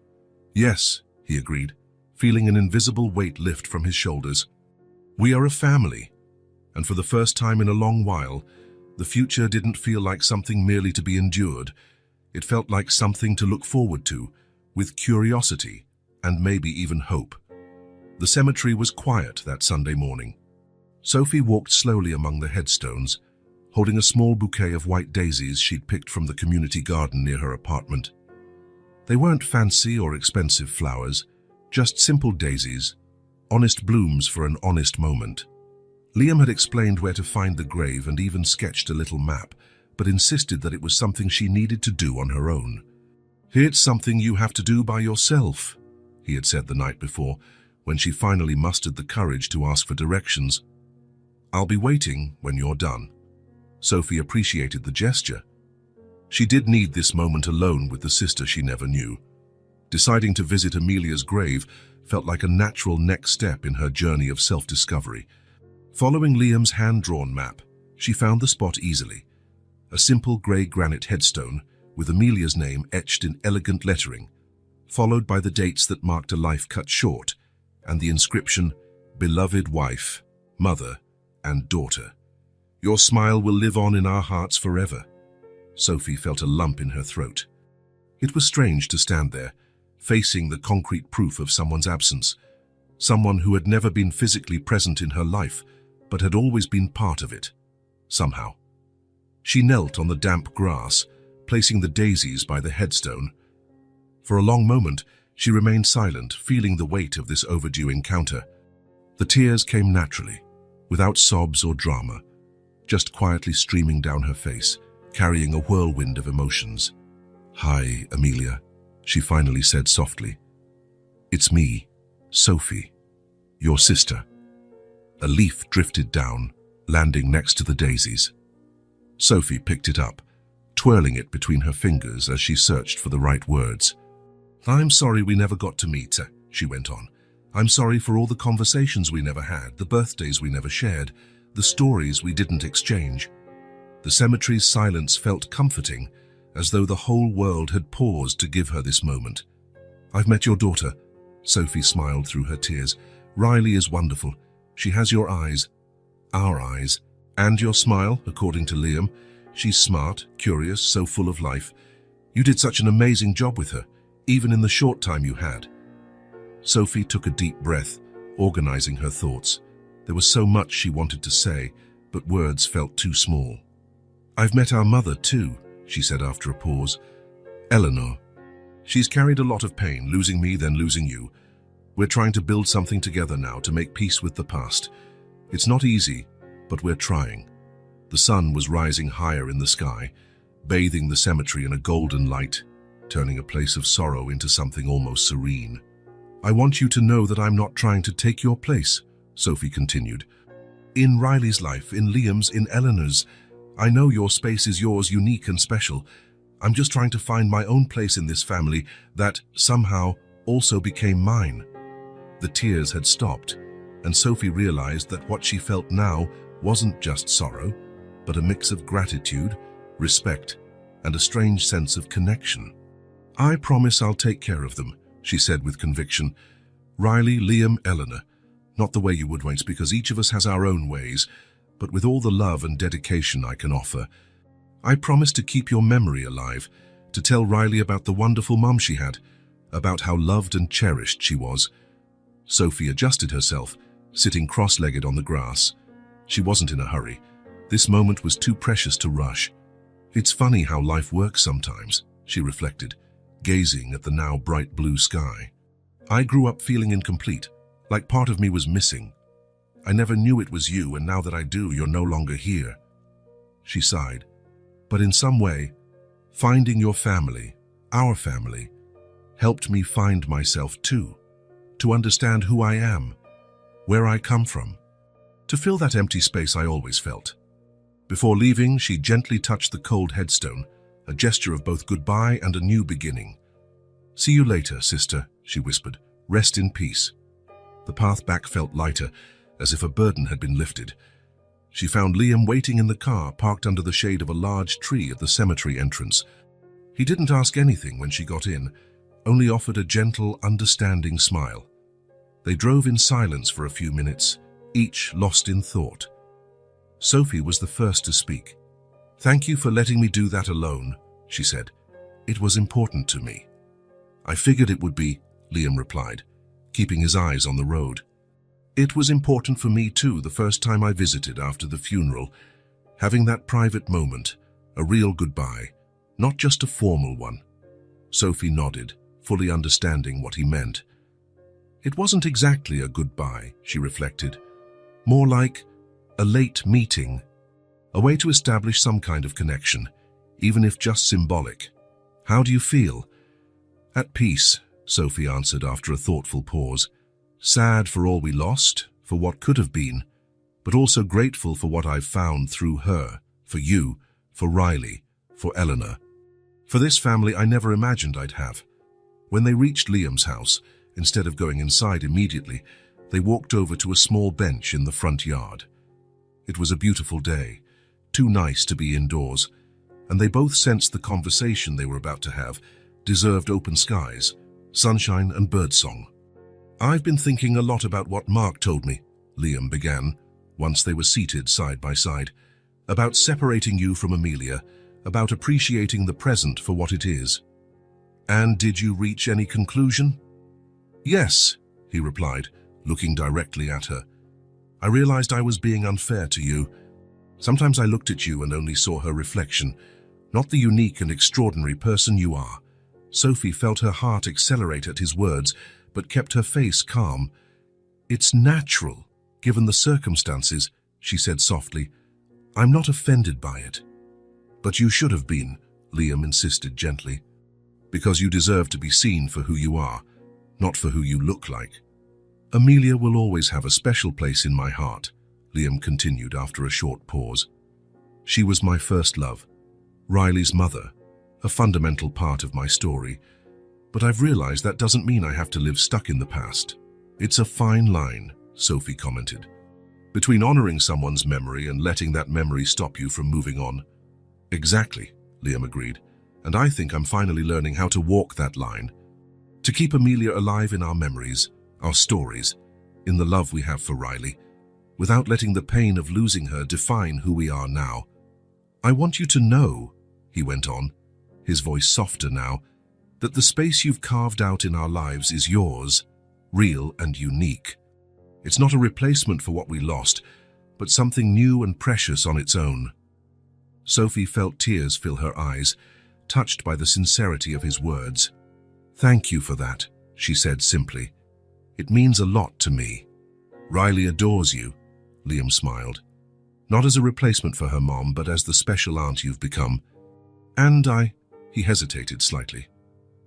"Yes," he agreed, feeling an invisible weight lift from his shoulders. "We are a family." And for the first time in a long while, the future didn't feel like something merely to be endured. It felt like something to look forward to, with curiosity and maybe even hope. The cemetery was quiet that Sunday morning. Sophie walked slowly among the headstones, holding a small bouquet of white daisies she'd picked from the community garden near her apartment. They weren't fancy or expensive flowers, just simple daisies, honest blooms for an honest moment. Liam had explained where to find the grave and even sketched a little map, but insisted that it was something she needed to do on her own. "It's something you have to do by yourself," he had said the night before, when she finally mustered the courage to ask for directions. "I'll be waiting when you're done." Sophie appreciated the gesture. She did need this moment alone with the sister she never knew. Deciding to visit Amelia's grave felt like a natural next step in her journey of self-discovery. Following Liam's hand-drawn map, she found the spot easily. A simple grey granite headstone with Amelia's name etched in elegant lettering, followed by the dates that marked a life cut short, and the inscription, "Beloved wife, mother, and daughter. Your smile will live on in our hearts forever." Sophie felt a lump in her throat. It was strange to stand there, facing the concrete proof of someone's absence, someone who had never been physically present in her life, but had always been part of it, somehow. She knelt on the damp grass, placing the daisies by the headstone. For a long moment, she remained silent, feeling the weight of this overdue encounter. The tears came naturally, without sobs or drama, just quietly streaming down her face, carrying a whirlwind of emotions. "Hi, Amelia," she finally said softly. "It's me, Sophie, your sister." A leaf drifted down, landing next to the daisies. Sophie picked it up, twirling it between her fingers as she searched for the right words. "I'm sorry we never got to meet," she went on. "I'm sorry for all the conversations we never had, the birthdays we never shared, the stories we didn't exchange." The cemetery's silence felt comforting, as though the whole world had paused to give her this moment. "I've met your daughter," Sophie smiled through her tears. "Riley is wonderful. She has your eyes, our eyes, and your smile, according to Liam. She's smart, curious, so full of life. You did such an amazing job with her, even in the short time you had." Sophie took a deep breath, organizing her thoughts. There was so much she wanted to say, but words felt too small. "I've met our mother too," she said after a pause. "Eleanor. She's carried a lot of pain, losing me, then losing you. We're trying to build something together now to make peace with the past. It's not easy, but we're trying." The sun was rising higher in the sky, bathing the cemetery in a golden light, turning a place of sorrow into something almost serene. "I want you to know that I'm not trying to take your place," Sophie continued. "In Riley's life, in Liam's, in Eleanor's, I know your space is yours, unique and special. I'm just trying to find my own place in this family that, somehow, also became mine." The tears had stopped, and Sophie realized that what she felt now wasn't just sorrow, but a mix of gratitude, respect, and a strange sense of connection. "I promise I'll take care of them," she said with conviction. "Riley, Liam, Eleanor. Not the way you would once, because each of us has our own ways, but with all the love and dedication I can offer. I promise to keep your memory alive, to tell Riley about the wonderful mum she had, about how loved and cherished she was." Sophie adjusted herself, sitting cross-legged on the grass. She wasn't in a hurry. This moment was too precious to rush. "It's funny how life works sometimes," she reflected, gazing at the now bright blue sky. I grew up feeling incomplete, like part of me was missing. I never knew it was you, and now that I do, you're no longer here. She sighed. But in some way, finding your family, our family, helped me find myself too, to understand who I am, where I come from, to fill that empty space I always felt. Before leaving, she gently touched the cold headstone, a gesture of both goodbye and a new beginning. "See you later, sister," she whispered. "Rest in peace." The path back felt lighter, as if a burden had been lifted. She found Liam waiting in the car, parked under the shade of a large tree at the cemetery entrance. He didn't ask anything when she got in, only offered a gentle, understanding smile. They drove in silence for a few minutes, each lost in thought. Sophie was the first to speak. "Thank you for letting me do that alone," she said. "It was important to me." "I figured it would be," Liam replied, keeping his eyes on the road. "It was important for me too the first time I visited after the funeral, having that private moment, a real goodbye, not just a formal one." Sophie nodded, fully understanding what he meant. "It wasn't exactly a goodbye," she reflected. "More like a late meeting, a way to establish some kind of connection, even if just symbolic. How do you feel?" "At peace," Sophie answered after a thoughtful pause. "Sad for all we lost, for what could have been, but also grateful for what I've found through her, for you, for Riley, for Eleanor. For this family I never imagined I'd have." When they reached Liam's house, instead of going inside immediately, they walked over to a small bench in the front yard. It was a beautiful day, too nice to be indoors, and they both sensed the conversation they were about to have deserved open skies, sunshine and birdsong. "I've been thinking a lot about what Mark told me," Liam began, once they were seated side by side, "about separating you from Amelia, about appreciating the present for what it is." "And did you reach any conclusion?" "Yes," he replied, looking directly at her. "I realized I was being unfair to you. Sometimes I looked at you and only saw her reflection, not the unique and extraordinary person you are." Sophie felt her heart accelerate at his words, but kept her face calm. "It's natural, given the circumstances," she said softly. "I'm not offended by it." "But you should have been," Liam insisted gently, "because you deserve to be seen for who you are, not for who you look like." "Amelia will always have a special place in my heart," Liam continued after a short pause. "She was my first love, Riley's mother, a fundamental part of my story. But I've realized that doesn't mean I have to live stuck in the past." "It's a fine line," Sophie commented, "between honoring someone's memory and letting that memory stop you from moving on." "Exactly," Liam agreed, "and I think I'm finally learning how to walk that line, to keep Amelia alive in our memories, our stories, in the love we have for Riley, without letting the pain of losing her define who we are now. I want you to know," he went on, his voice softer now, "that the space you've carved out in our lives is yours, real and unique. It's not a replacement for what we lost, but something new and precious on its own." Sophie felt tears fill her eyes, touched by the sincerity of his words. "Thank you for that," she said simply. "It means a lot to me." "Riley adores you," Liam smiled. "Not as a replacement for her mom, but as the special aunt you've become. And he hesitated slightly.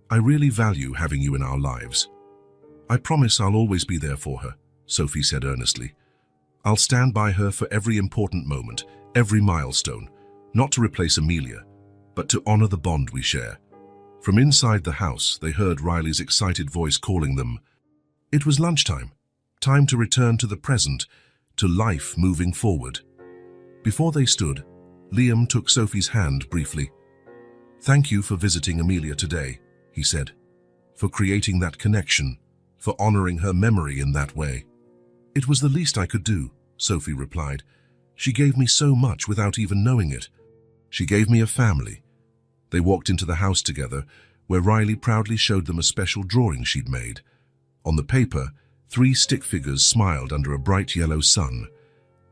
"I really value having you in our lives." "I promise I'll always be there for her," Sophie said earnestly. "I'll stand by her for every important moment, every milestone, not to replace Amelia, but to honor the bond we share." From inside the house, they heard Riley's excited voice calling them. It was lunchtime, time to return to the present, to life moving forward. Before they stood, Liam took Sophie's hand briefly. "Thank you for visiting Amelia today," he said, "for creating that connection, for honoring her memory in that way." "It was the least I could do," Sophie replied. "She gave me so much without even knowing it. She gave me a family." They walked into the house together, where Riley proudly showed them a special drawing she'd made. On the paper, 3 stick figures smiled under a bright yellow sun.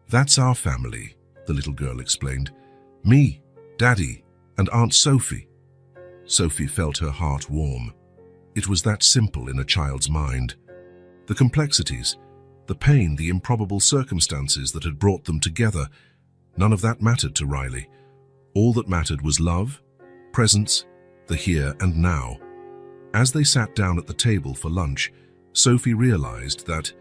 "That's our family," the little girl explained. "Me, Daddy, and Aunt Sophie." Sophie felt her heart warm. It was that simple in a child's mind. The complexities, the pain, the improbable circumstances that had brought them together, none of that mattered to Riley. All that mattered was love, presence, the here and now. As they sat down at the table for lunch, Sophie realized that,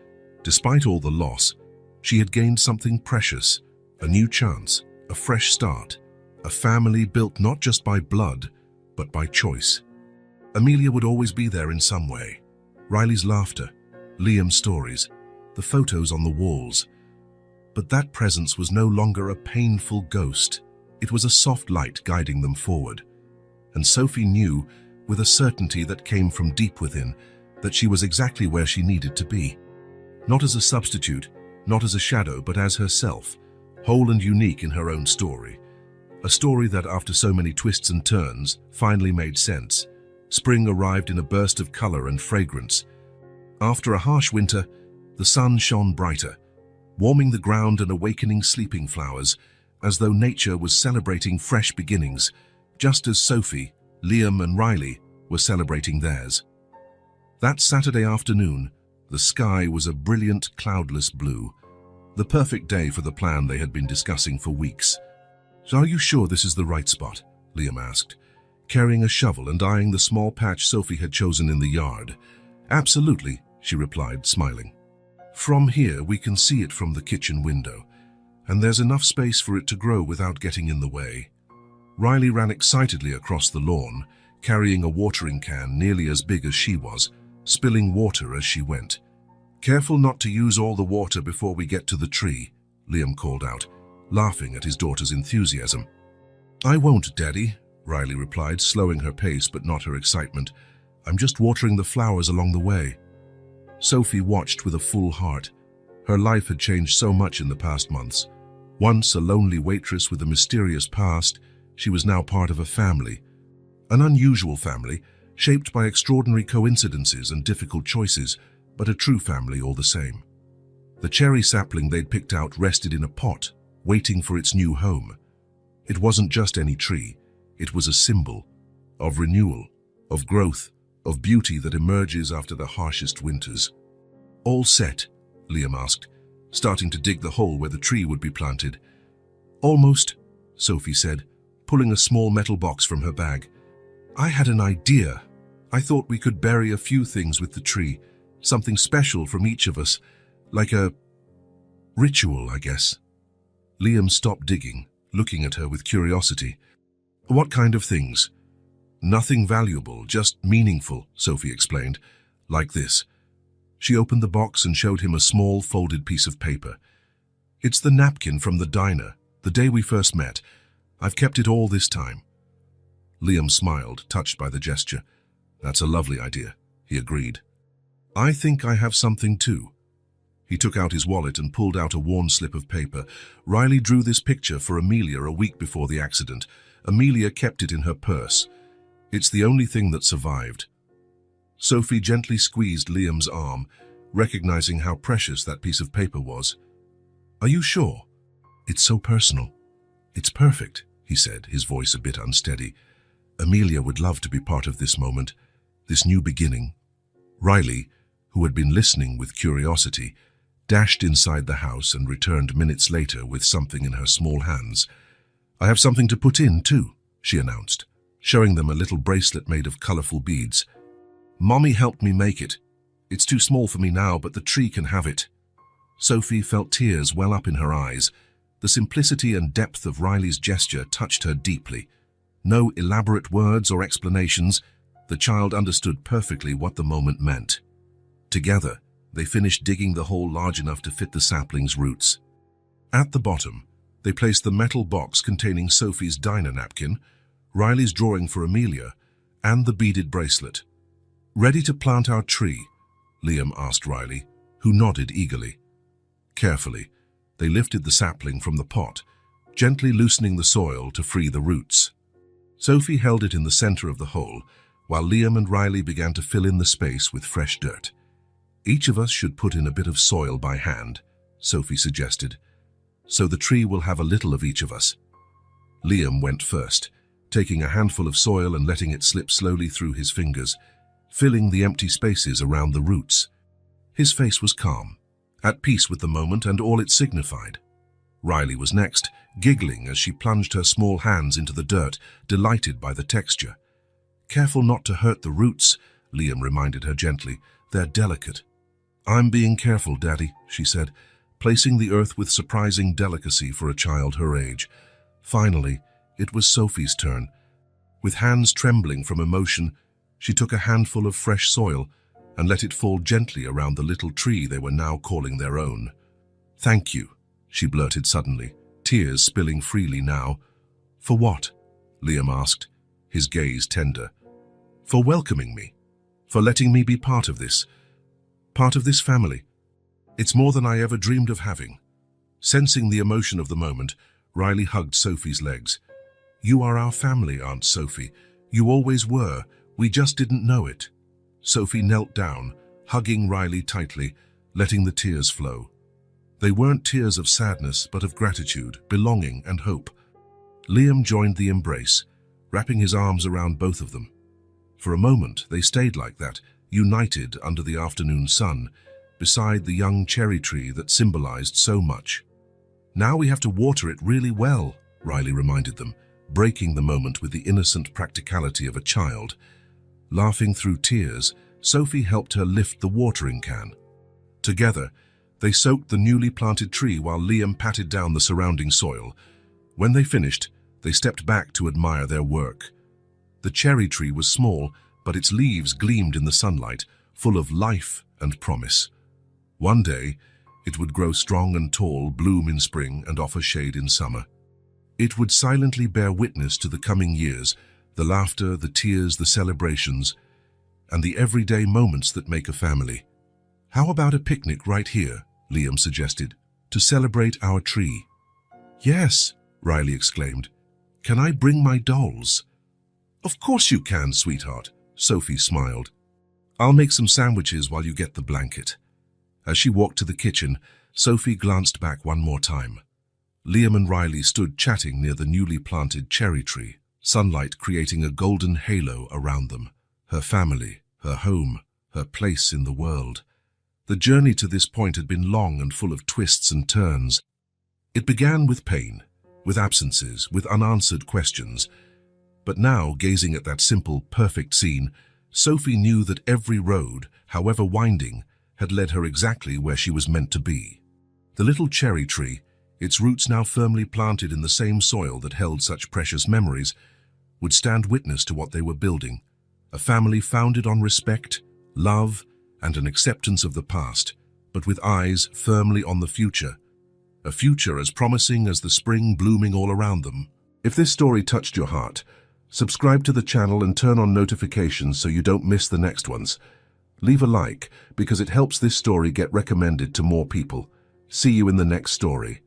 despite all the loss, she had gained something precious, a new chance, a fresh start, a family built not just by blood, but by choice. Amelia would always be there in some way. Riley's laughter, Liam's stories, the photos on the walls. But that presence was no longer a painful ghost. It was a soft light guiding them forward. And Sophie knew, with a certainty that came from deep within, that she was exactly where she needed to be. Not as a substitute, not as a shadow, but as herself, whole and unique in her own story. A story that, after so many twists and turns, finally made sense. Spring arrived in a burst of color and fragrance. After a harsh winter, the sun shone brighter, warming the ground and awakening sleeping flowers, as though nature was celebrating fresh beginnings, just as Sophie, Liam and Riley were celebrating theirs. That Saturday afternoon, the sky was a brilliant, cloudless blue, the perfect day for the plan they had been discussing for weeks. "So are you sure this is the right spot?" Liam asked, carrying a shovel and eyeing the small patch Sophie had chosen in the yard. "Absolutely," she replied, smiling. "From here we can see it from the kitchen window, and there's enough space for it to grow without getting in the way." Riley ran excitedly across the lawn, carrying a watering can nearly as big as she was, spilling water as she went. "Careful not to use all the water before we get to the tree," Liam called out, laughing at his daughter's enthusiasm. "I won't, Daddy," Riley replied, slowing her pace but not her excitement. "I'm just watering the flowers along the way." Sophie watched with a full heart. Her life had changed so much in the past months. Once a lonely waitress with a mysterious past, she was now part of a family. An unusual family, shaped by extraordinary coincidences and difficult choices, but a true family all the same. The cherry sapling they'd picked out rested in a pot, waiting for its new home. It wasn't just any tree. It was a symbol of renewal, of growth, of beauty that emerges after the harshest winters. "All set?" Liam asked, starting to dig the hole where the tree would be planted. "Almost," Sophie said, pulling a small metal box from her bag. "I had an idea. I thought we could bury a few things with the tree, something special from each of us, like a ritual, I guess." Liam stopped digging, looking at her with curiosity. "What kind of things?" "Nothing valuable, just meaningful," Sophie explained. "Like this." She opened the box and showed him a small folded piece of paper. "It's the napkin from the diner, the day we first met. I've kept it all this time." Liam smiled, touched by the gesture. "That's a lovely idea," he agreed. "I think I have something too." He took out his wallet and pulled out a worn slip of paper. Riley drew this picture for Amelia a week before the accident. Amelia kept it in her purse. "It's the only thing that survived." Sophie gently squeezed Liam's arm, recognizing how precious that piece of paper was. "Are you sure?" "It's so personal." "It's perfect," he said, his voice a bit unsteady. "Amelia would love to be part of this moment, this new beginning." Riley, who had been listening with curiosity, dashed inside the house and returned minutes later with something in her small hands. "I have something to put in, too," she announced, showing them a little bracelet made of colorful beads. "Mommy helped me make it. It's too small for me now, but the tree can have it." Sophie felt tears well up in her eyes. The simplicity and depth of Riley's gesture touched her deeply. No elaborate words or explanations. The child understood perfectly what the moment meant. Together, they finished digging the hole large enough to fit the sapling's roots. At the bottom, they placed the metal box containing Sophie's diner napkin, Riley's drawing for Amelia, and the beaded bracelet. "Ready to plant our tree?" Liam asked Riley, who nodded eagerly. Carefully, they lifted the sapling from the pot, gently loosening the soil to free the roots. Sophie held it in the center of the hole, while Liam and Riley began to fill in the space with fresh dirt. "Each of us should put in a bit of soil by hand," Sophie suggested, "so the tree will have a little of each of us." Liam went first, taking a handful of soil and letting it slip slowly through his fingers, filling the empty spaces around the roots. His face was calm, at peace with the moment and all it signified. Riley was next, giggling as she plunged her small hands into the dirt, delighted by the texture. "Careful not to hurt the roots," Liam reminded her gently. "They're delicate." "I'm being careful, Daddy," she said, placing the earth with surprising delicacy for a child her age. Finally, it was Sophie's turn. With hands trembling from emotion, she took a handful of fresh soil and let it fall gently around the little tree they were now calling their own. "Thank you," she blurted suddenly, tears spilling freely now. "For what?" Liam asked, his gaze tender. "For welcoming me. For letting me be part of this family. It's more than I ever dreamed of having." Sensing the emotion of the moment, Riley hugged Sophie's legs. "You are our family, Aunt Sophie. You always were. We just didn't know it." Sophie knelt down, hugging Riley tightly, letting the tears flow. They weren't tears of sadness, but of gratitude, belonging, and hope. Liam joined the embrace, wrapping his arms around both of them. For a moment, they stayed like that, united under the afternoon sun, beside the young cherry tree that symbolized so much. "Now we have to water it really well," Riley reminded them, breaking the moment with the innocent practicality of a child. Laughing through tears, Sophie helped her lift the watering can. Together, they soaked the newly planted tree while Liam patted down the surrounding soil. When they finished, they stepped back to admire their work. The cherry tree was small, but its leaves gleamed in the sunlight, full of life and promise. One day, it would grow strong and tall, bloom in spring, and offer shade in summer. It would silently bear witness to the coming years, the laughter, the tears, the celebrations, and the everyday moments that make a family. "How about a picnic right here?" Liam suggested, "to celebrate our tree." "Yes," Riley exclaimed. "Can I bring my dolls?" "Of course you can, sweetheart," Sophie smiled. "I'll make some sandwiches while you get the blanket." As she walked to the kitchen, Sophie glanced back one more time. Liam and Riley stood chatting near the newly planted cherry tree, sunlight creating a golden halo around them. Her family, her home, her place in the world. The journey to this point had been long and full of twists and turns. It began with pain, with absences, with unanswered questions. But now, gazing at that simple, perfect scene, Sophie knew that every road, however winding, had led her exactly where she was meant to be. The little cherry tree, its roots now firmly planted in the same soil that held such precious memories, would stand witness to what they were building, a family founded on respect, love, and an acceptance of the past, but with eyes firmly on the future, a future as promising as the spring blooming all around them. If this story touched your heart, subscribe to the channel and turn on notifications so you don't miss the next ones. Leave a like because it helps this story get recommended to more people. See you in the next story.